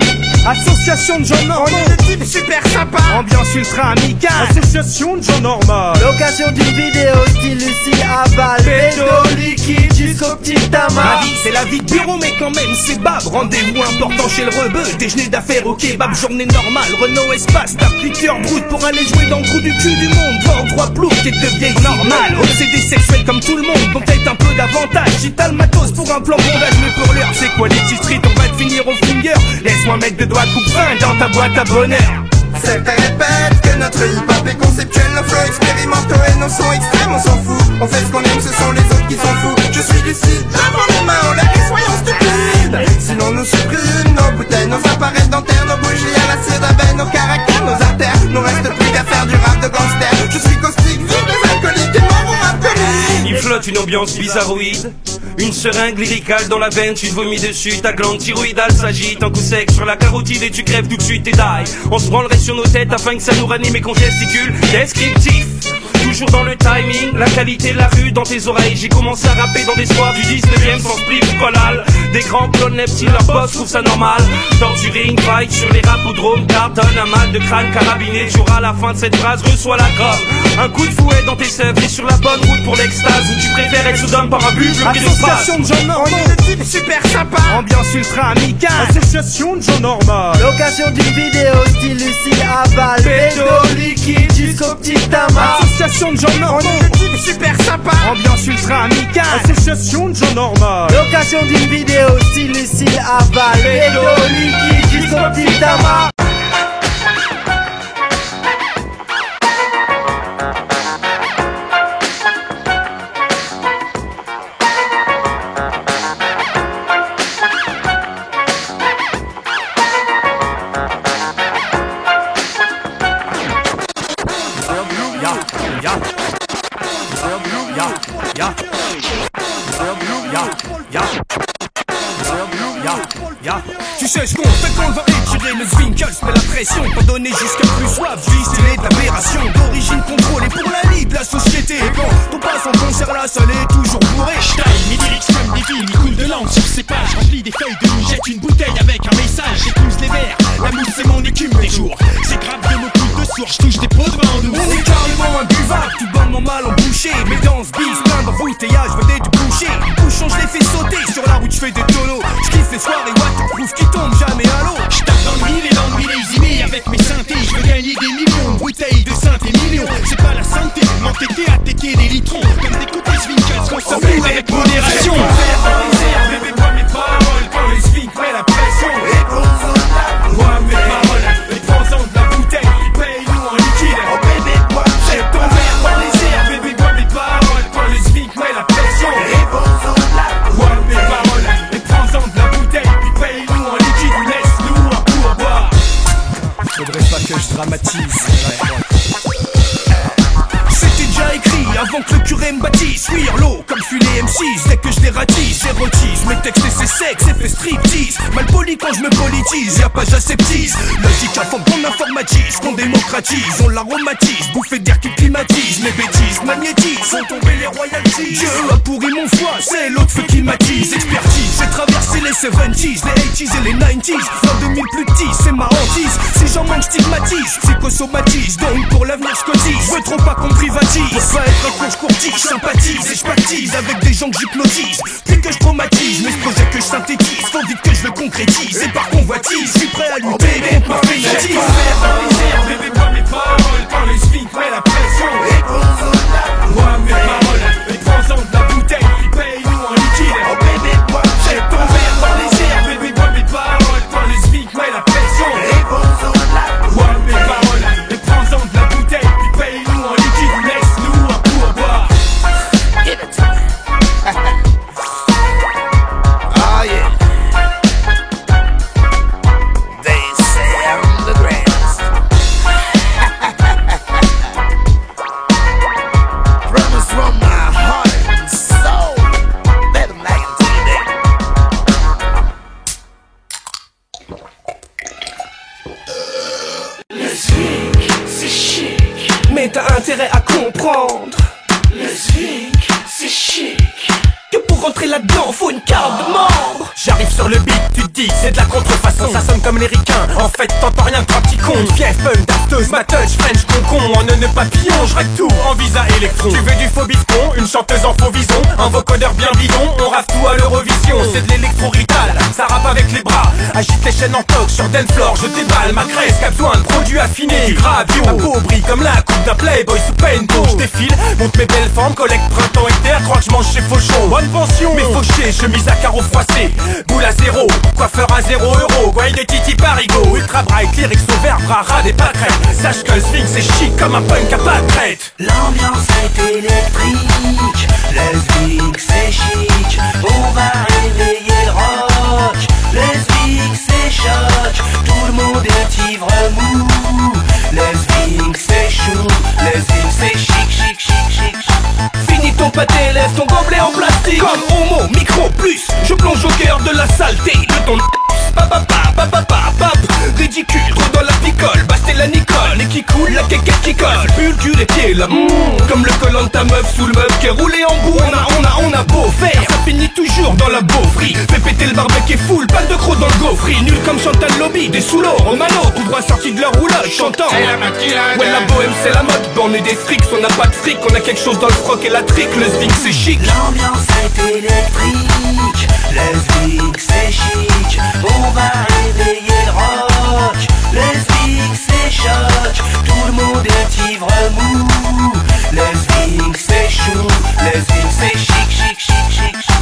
Association de gens normaux, on est des types type super sympa. Ambiance ultra amicale. Association de gens normaux. L'occasion d'une vidéo style Lucie Aval. Pédo liquide jusqu'au petit tamas. Ma vie c'est la vie de bureau mais quand même c'est bab. Rendez-vous important chez le rebeu. Déjeuner d'affaires au kebab. Journée normale. Renault Espace. T'as Twitter brut pour aller jouer dans le trou du cul du monde. Vent droit plouf. T'es de vieille normale. Obsédé sexuel comme tout le monde. Donc peut-être un peu d'avantage. Si t'as le matos pour un plan bondage. Mais pour l'heure c'est quoi les petits streets. On va te finir au finger. Laisse-moi mettre deux doigts coupe-fin dans ta boîte à bonheur. Certains répètent que notre hip-hop est conceptuel, nos flows expérimentaux et nos sons extrêmes, on s'en fout. On fait ce qu'on aime, ce sont les autres qui sont fous. Je suis lucide, lavons les mains, on lève et soyons stupides. Sinon nous suppriment nos bouteilles, nos appareils dentaires, nos bougies à la cire d'abeille, nos caractères, nos artères. Nous reste plus qu'à faire du rap de gangster. Je suis caustique, vive les alcooliques et mort au rap comique. Il flotte une ambiance bizarroïde. Une seringue lyricale dans la veine, tu te vomis dessus, ta glande thyroïdale s'agite, un coup sec sur la carotide et tu crèves tout de suite et die. On se branlerait sur nos têtes afin que ça nous ranime et qu'on gesticule. Descriptif, toujours dans le timing, la qualité de la rue dans tes oreilles. J'ai commencé à rapper dans des soirs du 19ème sans spliff collal. Des grands clones neptiles, leur boss trouve ça normal. Torturing, fight sur les rapodromes, cartonne, un mal de crâne carabiné. Tu auras à la fin de cette phrase, reçois la gomme. Un coup de fouet dans tes sèvres, t'es sur la bonne route pour l'extase. Ou tu préfères être sous par un buffle qui nous passe. Association de gens normaux. On est le type super sympa. Ambiance ultra amicale. Association de gens normaux. L'occasion d'une vidéo style Lucie Aval. Pédo liquide jusqu'au petit tamas. Association de gens normaux. On est le type super sympa. Ambiance ultra amicale. Association de gens normaux. L'occasion d'une vidéo style Lucie Aval. Pédo liquide jusqu'au petit tamas. Tu sais ce qu'on fait quand on va étirer le Zwinkels, mais la pression pas donner jusqu'à plus soif, distiller d'aberration, d'origine contrôlée pour la lie de la société. Et quand on passe en concert, la salle est toujours bourrée. J'taille mes lyrics comme des vignes, il coule de l'encre sur ces pages. Remplis des feuilles de loup, jette une bouteille avec un message. J'épouse les verres, la mousse c'est mon écume des jours. C'est grave de nos coups de sourd, j'touche des pots de vin en nous. On est carrément imbuvable, tout bonnement mal embouché. Mes danses bis, plein d'embouteillage, venez du boucher. Bouchon, je les fais sauter sur la route, j'fais des tonneaux. J'kiffe les soirées waterproof qui tombent jamais à l'eau. J'tape dans le mille et dans le millésime avec mes synthés. J'veux gagner des millions de bouteilles de synthé millions. C'est pas la santé, m'entêter à téter des litrons. Comme des coups de Zwinkels qu'on se fout avec modération. Bébé, bois mes paroles quand les Zwink met la pression. Bois mes paroles, et prends-en de la bouteille, paye-nous en liquide. Oh bébé, bois jette ton verre dans les airs. Bébé, bois mes paroles quand les Zwink met la pression. Bois mes paroles, et prends-en de la bouteille, puis paye-nous en liquide, laisse-nous un pourboire. Faudrait pas que je dramatise. C'était déjà écrit avant que le curé me baptise. Fuir l'eau comme fuit les M6. Dès que je les ratisse, j'érotise. Mes textes et c'est sexe, effet striptease. Mal poli quand je me politise, y'a pas j'aseptise. Logique à fond qu'on informatise, qu'on démocratise. On l'aromatise, bouffée d'air qui climatise. Mes bêtises magnétisent, font tomber les royalties. Dieu a pourri mon foie, c'est l'autre feu qui matise. Expertise, j'ai traversé les 70s, les 80s et les 90s. L'an 2000 plus petit, c'est ma hantise. Si j'en manque, stigmatise, psychosomatise. Donc pour l'avenir, je cotise. Je veux trop pas qu'on privatise. Pour pas être un con, je courtise, sympathise et je pactise avec des gens que j'hypnotise. Puis que je traumatise, mes projets que je synthétise. Faut vite que je le concrétise. Et par convoitise, je suis prêt à lutter contre ma fainéantise. Bébé, bois mes paroles quand les Zwink met la pression. Bois mes paroles et prends-en de la bouteille, puis paye-nous en liquide. Oh bébé, bois jette ton verre dans les airs. Bébé, bois mes paroles quand les Zwink met la pression. Bois mes paroles et prends-en de la bouteille, puis paye-nous en liquide, laisse-nous un pourboire. Give it to me. Oh yeah. They say I'm the greatest. Promise from my heart and soul. Let them like it today. Le Zwink, c'est chic. Mais t'as intérêt à comprendre. Le Zwink, c'est chic. Que pour rentrer là-dedans, faut une carte de membre. J'arrive sur le beat, tu te dis c'est de la contrefaçon. Ça sonne comme les ricains, en fait t'entends rien toi petit con. Fief, punk, dafteuse, ma touch, French, concon. En nœud papillon, je règle tout en visa électron. Tu veux du faux bifton, une chanteuse en faux vison, un vocodeur bien bidon, on rave tout à l'Eurovision. C'est de l'électro-rital, ça rappe avec les bras. Agite les chaînes en tox sur Denflore, je déballe ma graisse qu'a besoin de produits affinés. Du gravio, ma peau brille comme la coupe d'un playboy sous paintball. Je défile, monte mes belles formes, collecte printemps et terre, crois que je mange chez Fauchon. Bonne pension, mes fauchés, chemise à carreaux froissés, boule à 0, coiffeur à 0 €, guaille de Titi Parigo, ultra bright, lyrics au vert, bras ras des pâquerettes. Sache que le swing c'est chic comme un punk à pas de crête. L'ambiance est électrique, le swing c'est chic, on va réveiller le rock. Le swing c'est choc, tout le monde est ivre mou. Le swing c'est chou, le swing c'est chic, chic, chic, chic, chic. Finis ton pâté, lève ton gobelet en plastique. Comme homo, micro plus, je plonge au cœur de la saleté de ton pap, ridicule, trop dans la picole, basté la Nicole, et qui coule, la quéquette qui colle, bulle, cul, les pieds, la comme le collant de ta meuf sous le meuble qui est roulé en bout. On a beau faire, ça finit toujours dans la beaufrie. Fais péter le barbecue full, pas de crocs dans le gaufri. Nul comme Chantal Lobby, des sous l'eau, Romano, tout droit sorti de leur roulotte, chantant. Ouais, la bohème c'est la mode, on est des frics, on n'a pas de fric, on a quelque chose dans le froc et la trique, le swing c'est chic. L'ambiance est électrique, le swing c'est chic, on va réveiller le rock. Le swing c'est choc, tout le monde est ivre mou. Le swing c'est chou, le swing c'est chic, chic, chic, chic, chic.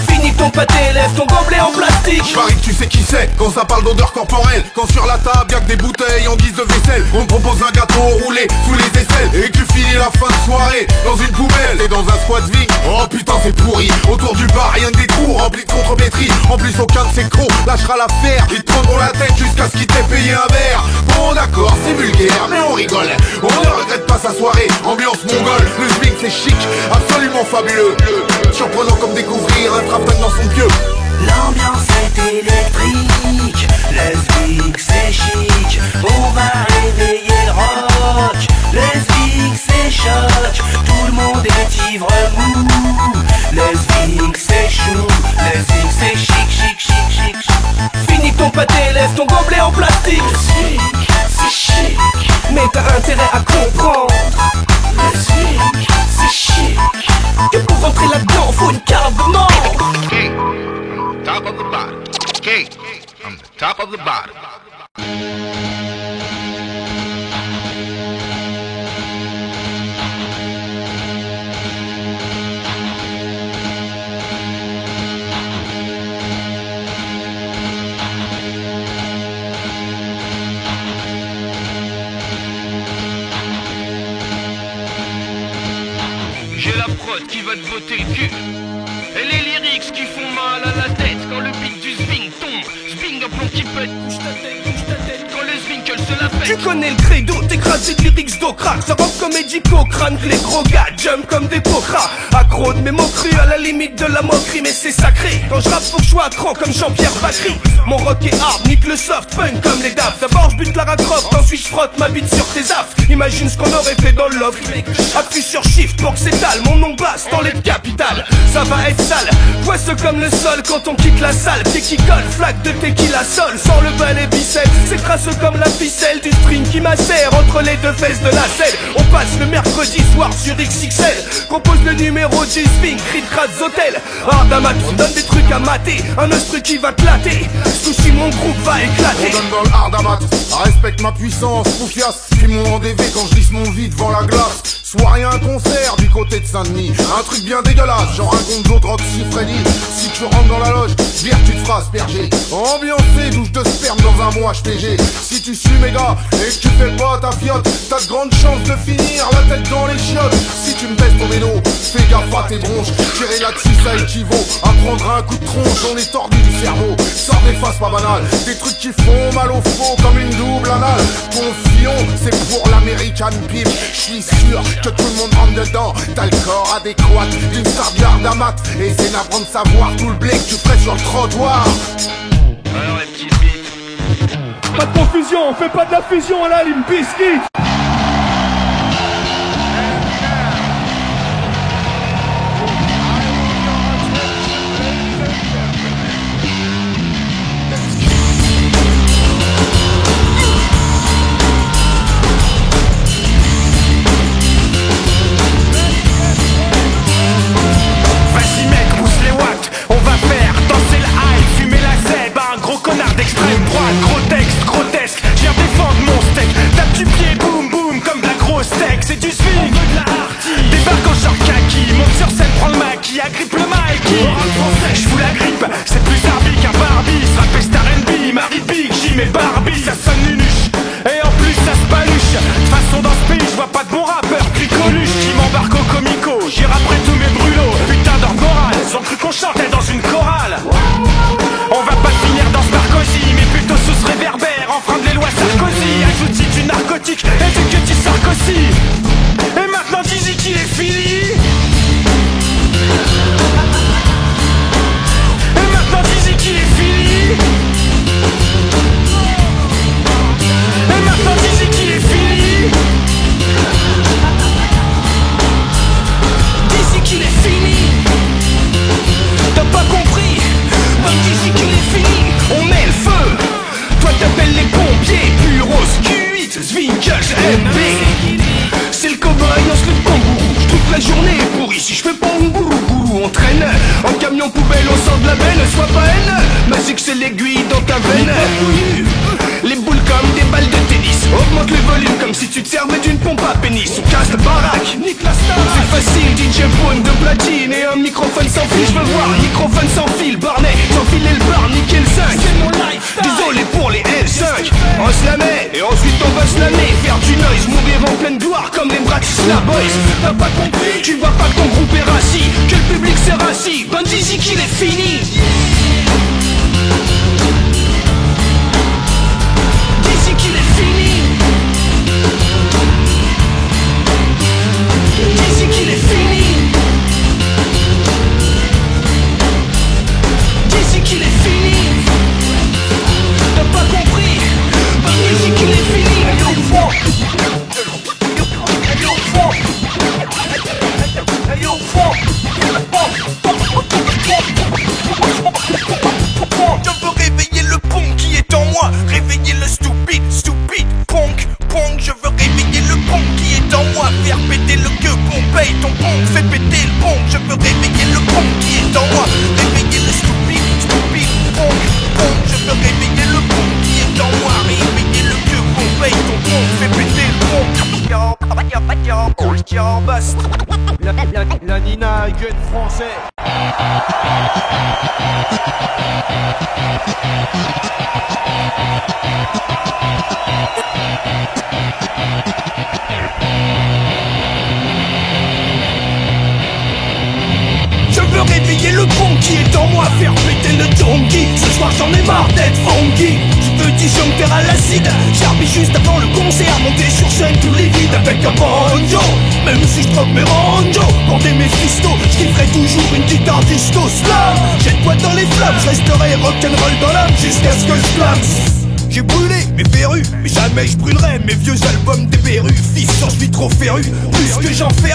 Finis ton pâté, lève ton gobelet en plastique. Paris que tu sais qui c'est quand ça parle d'odeur corporelle. Quand sur la table y'a que des bouteilles en guise de vaisselle. On te propose un gâteau roulé sous les aisselles et que tu finis la fin de soirée dans une poubelle. Et dans un squat swing, oh putain c'est pourri. Autour du bar rien que des trous remplis de contre-pétri. En plus aucun de ces cons lâchera l'affaire. Ils te prendront la tête jusqu'à ce qu'ils t'aient payé un verre. Bon d'accord c'est vulgaire mais on rigole. On ne regrette pas sa soirée, ambiance mongole. Le swing c'est chic, absolument fabuleux. Surprenant comme découvrir un trapin dans son pieu. L'ambiance est électrique, le swing c'est chic, on va réveiller le rock. Le swing c'est choc, tout le monde est ivre mou. Le swing c'est chou, le swing c'est chic, chic, chic, chic, chic. Finis ton pâté, lève ton gobelet en plastique. Le swing c'est chic, mais t'as intérêt à comprendre. Le swing c'est chic, que pour rentrer là-dedans faut une carte de membre. Top of the bottom. Okay, I'm the top of the bottom. J'ai la prod qui va te voter le cul. Et les lyrics qui font mal à la tête quand le beat du swing tombe. Swing un plomb qui pète, bouge ta tête quand le swing se la pète. Tu connais le credo, t'écrases des lyrics d'ocra. Ça rock comme Eddie Cochrane, que les gros gars jump comme des pocras. Accro de mes mots crus à la limite de la moquerie, mais c'est sacré. Quand je rappe faut que je sois à cran comme Jean-Pierre Bacry. Mon rock est hard, nique le soft, punk comme les daves. D'abord je bute Lara Croft, ensuite je frotte ma bite sur tes affes. Imagine ce qu'on aurait fait dans le loft. Appuie sur shift pour que s'étale, mon nom basse dans les capitales. Ça va être sale, poisseux comme le sol quand on quitte la salle. Pied qui colle, flaque de tequila sol. Sans le bal et biceps, c'est crasseux comme la ficelle du string qui macère entre les deux fesses de la selle. On passe le mercredi soir sur XXL. Compose le numéro du swing, cri de crasse hôtel. Ardamat, on donne des trucs à mater. Un instru qui va clater. Sushi, mon groupe va éclater. On donne dans le Ardamat, respecte ma puissance, confiance. Suis mon DV quand je lisse mon vide devant la glace. Soirée un concert du côté de Saint-Denis. Un truc bien dégueulasse, genre un gonzo Roxy Freddy. Si tu rentres dans la loge, dire tu te feras asperger. Ambiancé, douche de sperme dans un mois HPG. Si tu suis mes gars et que tu fais pas ta fiotte, t'as de grandes chances de finir la tête dans les chiottes. Si tu me baisses ton vélo, fais gaffe à tes bronches. Tirer là-dessus ça équivaut à prendre un coup de tronche. On est tordu du cerveau, sors des faces pas banales. Des trucs qui font mal au faux comme une double anale. Confions, c'est pour l'American Pimp. J'suis sûr que tout le monde rentre dedans. T'as le corps adéquat d'une star de l'Ardamat. Et c'est navrant de savoir tout le blé que tu ferais sur le trottoir. Alors les petites bites. Pas de confusion, on fait pas de la fusion à la Limp Bizkit. merci. Et maintenant Dizzy qu'il est fini. Et maintenant Dizzy qu'il est fini. Et maintenant Dizzy qu'il est fini. Dizzy qu'il est fini. T'as pas compris? Ben Dizzy qu'il est fini. On met le feu. Toi t'appelles les pompiers. Puros, Q8, Zwinkels, MB. C'est le cowboy en slip kangourou. Toute la journée est pourrie. Si je fais pas un gourou, on traîne en camion poubelle, on sort de la benne. Sois pas haine, mais c'est que c'est l'aiguille dans ta veine. Les boules comme des balles de tennis. Augmente le volume comme si tu te servais d'une pompe à pénis. On casse la baraque, nique la star. C'est facile, DJ Pone de platine et un microphone sans fil. Je veux voir un microphone sans fil, Barnet, sans filer le bar, niquer le 5. C'est mon life. Désolé pour les L5. On se la met et ensuite on va se la met. Faire du noise, mourir en pleine gloire comme les Bratislava Boys. T'as pas compris? Tu vois pas que ton groupe est rassis, que le public s'est rassis. Ben Dizzy qu'il est fini. Dizzy qu'il est fini. Dizzy qu'il est fini. Dizzy qu'il est fini. T'as pas compris? Ben Dizzy qu'il est fini. Je veux réveiller le punk qui est en moi. Réveiller le stupide, punk. Je veux réveiller le punk qui est en moi. Faire péter le queue, Pompey, ton punk. Fais péter le punk. Je veux réveiller le punk qui est en moi. Réveiller le stupide, punk. Je veux réveiller le punk qui est en moi. Réveiller le queue, Pompey, ton punk. Fais péter le punk. Bust. La Nina, gun français. Je veux réveiller le pont qui est en moi, faire péter le donkey. Ce soir j'en ai marre d'être funky. Je veux disjoncter à l'acide. J'arrive juste avant le concert, monter sur scène tous les vides avec un banjo. Même si je troque mes ranjos, porter mes fistos, je kifferai toujours une guitare disto slam. Jette-toi dans les flammes, je resterai rock'n'roll dans l'âme jusqu'à ce que je flamme. J'ai brûlé mes verrues, mais jamais je brûlerai mes vieux albums des berrues. Fils, je suis trop féru, plus que j'en ferai.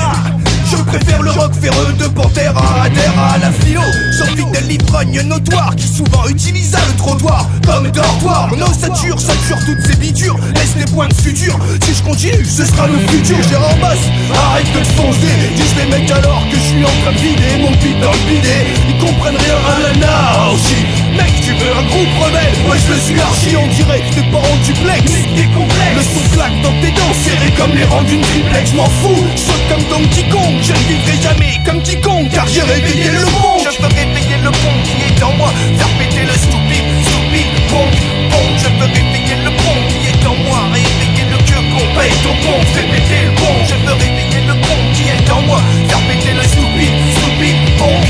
Je préfère le rock ferreux de Pantera, adhère à la philo. Sans fidèle l'ivrogne notoire qui souvent utilisa le trottoir comme dortoir. Mon ossature sature toutes ces bitures, laisse des points de suture. Si je continue, ce sera le futur. J'ai en basse, arrête de te foncer. Dis les mecs alors que je suis en train de vider mon pit dans le bidet. Ils comprennent rien à la nausée. Mec, tu veux un groupe rebelle? Ouais, je le suis archi, on dirait tes parents duplex. T'es complexe. Le son claque dans tes dents, serré comme les rangs d'une triplex. Je m'en fous, je saute comme Donkey Kong. Je ne vivrai jamais comme quiconque, car j'ai réveillé le pont. Je veux réveiller le pont qui est en moi, faire péter le stupide, pont. Je veux réveiller le pont qui est en moi, réveiller le queue qu'on paye ton pont, fais péter le pont. Je veux réveiller le pont qui est en moi, faire péter le stupide, pont.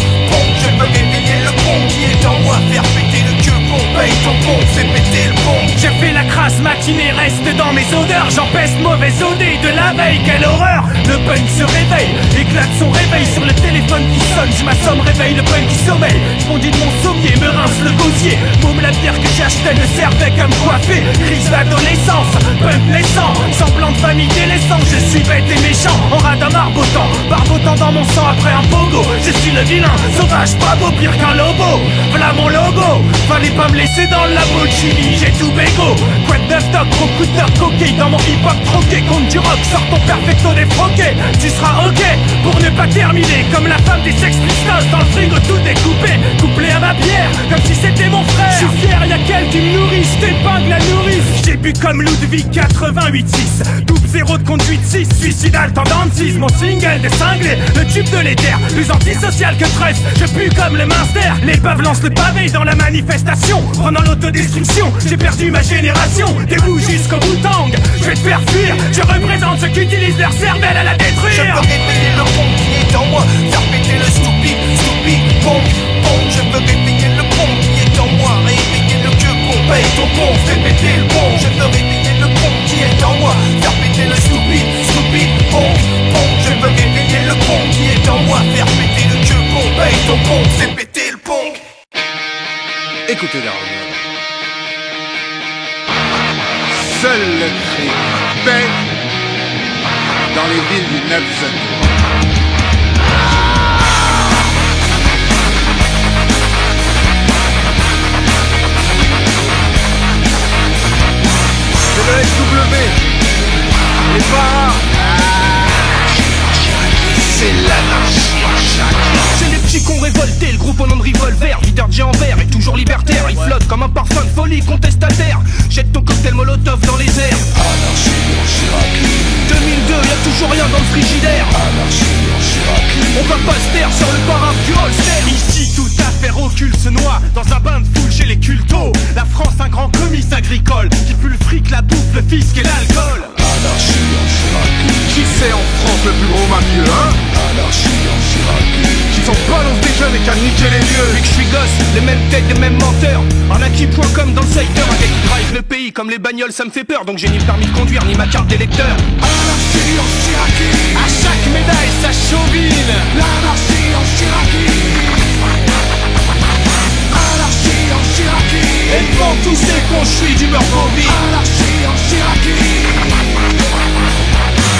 Je veux réveiller le pont qui est en moi, faire péter le queue qu'on paye ton pont, fais péter le pont. J'ai fait la crasse matinée, reste dans mes odeurs. J'empeste mauvaise odée de la veille, quelle horreur. Le punk se réveille, éclate son réveil sur le téléphone qui sonne. Je m'assomme, réveille le punk qui sommeille. J'bondis de mon sommier, me rince le gosier. Môme la bière que j'achetais ne servait qu'à me coiffer. Crise d'adolescence, punk naissant, semblant de famille délaissant. Je suis bête et méchant, en radin barbotant dans mon sang après un pogo. Je suis le vilain, sauvage, pas beau, pire qu'un lobo. Voilà mon logo, fallait pas me laisser dans le Lamborghini, j'ai tout bégo. Quoi de neuf toc, gros coup de nerf coqué. Dans mon hip-hop troqué, contre du rock, sors ton perfecto défroqué. Tu seras ok, pour ne pas terminer comme la femme des Sex Pistols. Dans le frigo tout découpé, couplé à ma bière, comme si c'était mon frère. Je suis fier, y'a qu'elle qui me nourrit, j't'épingle la nourrice. J'ai bu comme Ludwig 88.6, double zéro de conduite 6, suicidal tendance 6. Mon single des cinglés, le tube de l'éther, plus antisocial que Tress. Je pue comme le Munster, les baves lancent le pavé dans la manifestation. Prenant l'autodestruction, j'ai perdu ma génération. Debout jusqu'au bout-tang, je vais te faire fuir. Je représente ceux qui utilisent leur cervelle à la détruire. Je veux réveiller le pont qui est en moi, faire péter le stupide, pont. Je veux réveiller le pont qui est en moi, réveiller le queue qu'on paye ton pont, fais péter le pont. Je veux réveiller le pont qui est en moi, faire péter le stupide, Écoutez Darwin. Seul le cri paix dans les villes du 9 septembre. C'est le SW, les paras. C'est l'anarchie en chaque. C'est les petits qu'on révolté, le groupe au nom de Revolver. Videur de géant vert et toujours libertaire. Il flotte comme un parfum de folie contestataire. Jette ton cocktail molotov dans les airs. Anarchie en Chiraki. 2002, y'a toujours rien dans le frigidaire. Anarchie en Chiraki. On va pas se taire sur le paraphe du Holster. Ici toute affaire occulte se noie dans un bain de foule chez les cultos. La France un grand comice agricole qui pue le fric, la bouffe, le fisc et l'alcool. Anarchie en Chiraki. Qui c'est en France le plus gros mafieux, hein? Anarchie en Chiraki. Qui s'en balance des jeunes et qui a niqué les vieux. Vu que je suis gosse, les mêmes têtes, les mêmes menteurs. Arnaki.com dans le secteur. Un gars qui drive le pays comme les bagnoles, ça me fait peur. Donc j'ai ni le permis de conduire, ni ma carte d'électeur. Anarchie en Chiraki. À chaque médaille, sa chauvine. L'anarchie en Chiraki. Anarchie en Chiraki. Et devant tous ces cons, je suis d'humeur bovine. Anarchie en Chiraki.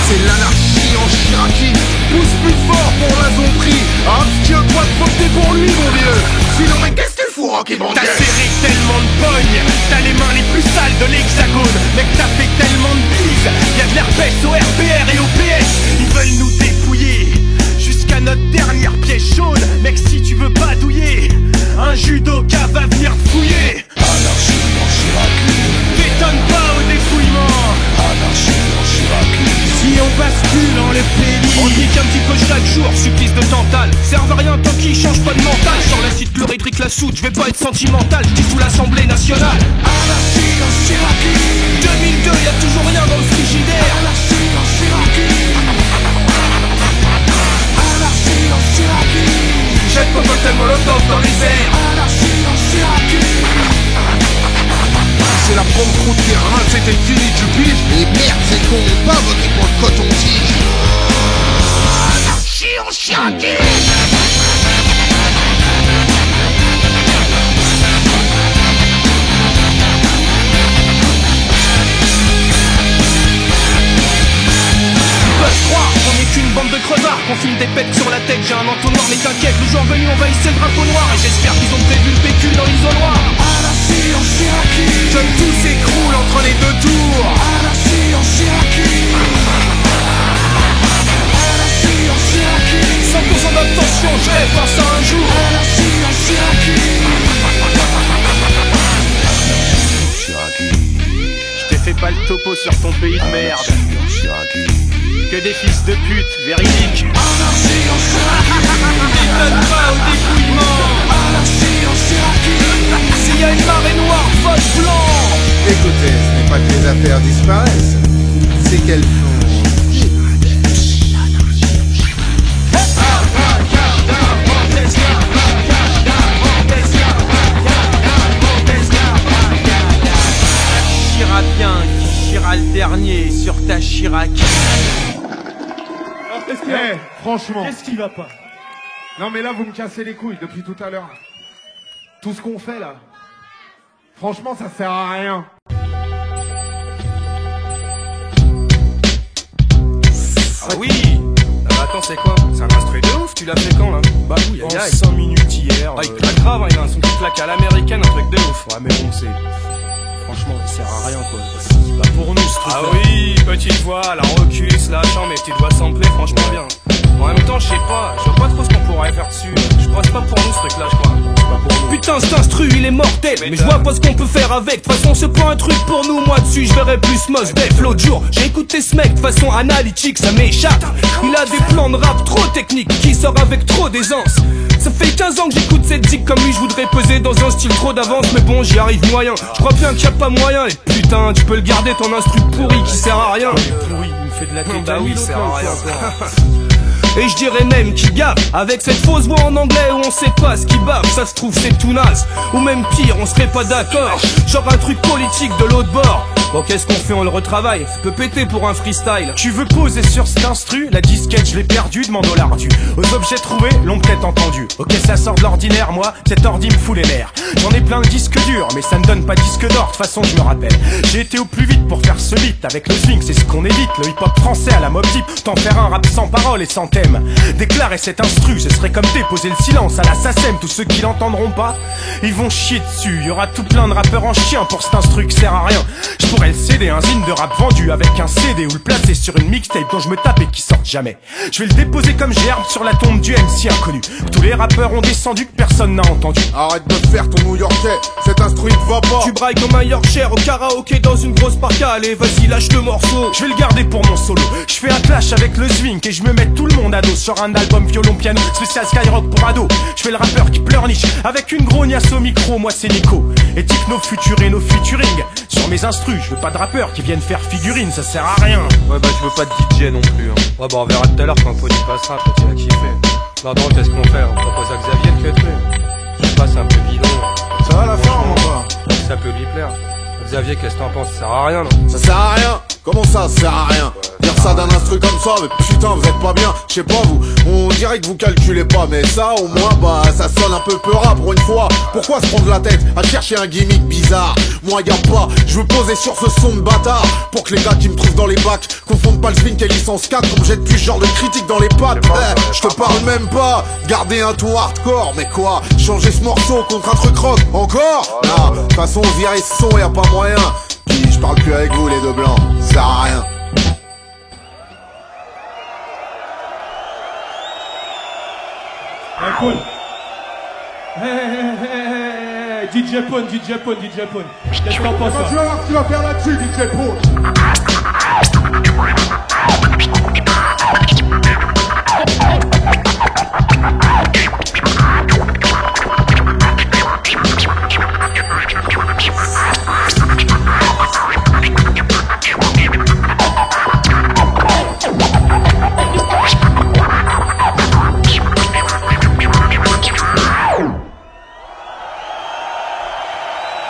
C'est l'anarchie en Chiraki. Pousse plus fort pour la zombie. Ah, tu veux pas te voter pour lui, mon vieux. Sinon, mais qu'est-ce qu'il fout, Rocky, mon T'as Dieu? serré tellement de pognes, t'as les mains les plus sales de l'hexagone. Mec, t'as fait tellement de bises. Y'a de l'herpès au RPR et au PS. Ils veulent nous dépouiller jusqu'à notre dernière pièce chaude. Mec, si tu veux pas douiller, un judoka va venir te fouiller. Anarchie en Chiraki. T'étonne pas au dépouillement. Anarchie en Chiraki. Si on bascule dans le pays, On nique un petit peu chaque jour, supplice de Tantale. Serve à rien tant qu'il change pas de mental. Sur l'acide chlorhydrique, la soude, je vais pas être sentimental. Je dis sous l'Assemblée nationale. Anarchie en Chiraki. 2002, y'a toujours rien dans le frigidaire. Anarchie en Chiraki. Anarchie en Chiraki. jette ton cocktail molotov dans les airs. Anarchie en Chiraki. C'est la banqueroute des reins, c'était fini, tu piges. Et merde, c'est qu'on n'a pas voté pour le coton-tige. Anarchie en Chiraki. Croire qu'on est qu'une bande de crevards, qu'on fume des pètes sur la tête. J'ai un entonnoir mais t'inquiète, le jour venu on va hisser le drapeau noir. Et j'espère qu'ils ont prévu le PQ dans l'isoloir. Anarchie en Chiraki. Comme tout s'écroule entre les deux tours. Anarchie en Chiraki. Anarchie en Chiraki. 100% d'attention, je vais voir ça un jour. Anarchie en Chiraki. Je t'ai fait pas le topo sur ton pays de merde. Que des fils de pute, véridique. Anarchie en Chiraki. T'étonne pas au dépouillement. Anarchie en Chiraki. S'il y a une marée noire, vote blanc. Écoutez, ce n'est pas que les affaires disparaissent, c'est qu'elles font... Chirapien qui chira le dernier sur ta Chiraki. Alors qu'est-ce qu'il y a franchement, qu'est-ce qui va pas? Non mais là vous me cassez les couilles depuis tout à l'heure. Tout ce qu'on fait là, franchement ça sert à rien. Ah oui. Attends, c'est quoi? C'est un instru de ouf, tu l'as fait quand là? Bah oui, En 5 minutes hier. Ah, il claque grave, hein, il a un son qui claque à l'américaine, un truc de ouf. Ouais mais bon c'est... Franchement il sert à rien quoi. C'est pas pour nous ce truc. Ah oui, petite voix, la recul, lâchant, mais tu dois sampler franchement bien. En même temps, je sais pas, je vois pas trop ce qu'on pourrait faire dessus. Je pense pas pour nous ce truc là, je crois. Putain, cet instru il est mortel. Mais je vois pas ce qu'on peut faire avec. De toute façon, c'est pas un truc pour nous. Moi dessus, je verrais plus Mos Def. L'autre jour, j'ai écouté ce mec de façon analytique, ça m'échappe. Il a des plans de rap trop techniques qui sort avec trop d'aisance. Ça fait 15 ans que j'écoute cette zik comme lui. Je voudrais peser dans un style trop d'avance, mais bon, j'y arrive moyen. Je crois bien qu'il y a pas moyen. Et putain, tu peux le garder ton instru pourri qui sert à rien. Pourri, il me fait de la tête. Bah oui, il sert à rien. Et je dirais même qu'il gaffe avec cette fausse voix en anglais où on sait pas ce qui baffe. Ça se trouve c'est tout naze. Ou même pire, on serait pas d'accord. Genre un truc politique de l'autre bord. Bon, qu'est-ce qu'on fait? On le retravaille. Ça peut péter pour un freestyle. Tu veux poser sur cet instru? La disquette je l'ai perdue, demande au lardu. Aux objets trouvés, l'ont peut-être entendu. Ok, ça sort de l'ordinaire, moi, cet ordi me fout les nerfs. J'en ai plein de disques durs, mais ça ne donne pas disque d'or. De toute façon, je me rappelle. J'ai été au plus vite pour faire ce beat. Avec le swing, c'est ce qu'on évite. Le hip-hop français à la Mobb Deep. T'en faire un rap sans parole et sans thème. Déclarer cet instru, ce serait comme déposer le silence à la SACEM. Tous ceux qui l'entendront pas, ils vont chier dessus. Y aura tout plein de rappeurs en chien pour cet instru qui sert à rien. Je pourrais le céder, un zine de rap vendu avec un CD ou le placer sur une mixtape dont je me tape et qui sort jamais. Je vais le déposer comme gerbe sur la tombe du MC inconnu. Tous les rappeurs ont descendu que personne n'a entendu. Arrête de faire ton New-Yorkais, cet instru te va pas. Tu brailles comme un Yorkshire au karaoké dans une grosse parka. Allez, vas-y, lâche le morceau. Je vais le garder pour mon solo. Je fais un clash avec le swing et je me mets tout le monde à dos sur un album violon piano spécial Skyrock pour ado. Je fais le rappeur qui pleurniche avec une grognasse au micro. Moi c'est Nico et Techno Futur et nos featuring. Sur mes instrus, je veux pas de rappeurs qui viennent faire figurine, ça sert à rien. Ouais bah je veux pas de DJ non plus hein. Ouais bah on verra tout à l'heure quand Pony passera, peut-être il va kiffer. Non qu'est-ce qu'on fait? On propose à Xavier de tuer. Je sais pas, c'est un peu bidon. Ça va la forme enfin? Ça peut lui plaire. Xavier, qu'est-ce que t'en penses? Ça sert à rien non? Ça sert à rien? Comment ça sert à rien? Dire ça d'un instru comme ça, mais putain vous êtes pas bien. Je sais pas vous, on dirait que vous calculez pas. Mais ça au moins bah ça sonne un peu peura pour une fois. Pourquoi se prendre la tête à chercher un gimmick bizarre? Moi y'a pas, je veux poser sur ce son de bâtard. Pour que les gars qui me trouvent dans les bacs confondent pas le swing et licence 4. Comme jette plus genre de critique dans les pattes. Je te parle même pas, garder un ton hardcore. Mais quoi, changer ce morceau contre un truc rock? Encore? Non, de toute façon virer ce son y'a pas moyen. Puis je parle plus avec vous les deux blancs, ça sert à rien. Cool. Hey, DJ Pone. Qu'est-ce que t'en penses? Tu vas voir ce que tu vas faire là-dessus, DJ Pone.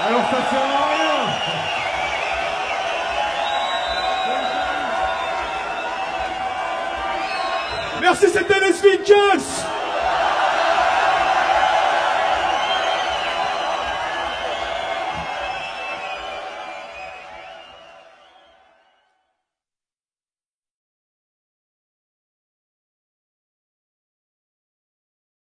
Alors ça sert à rien. Merci, c'était les Swinkers.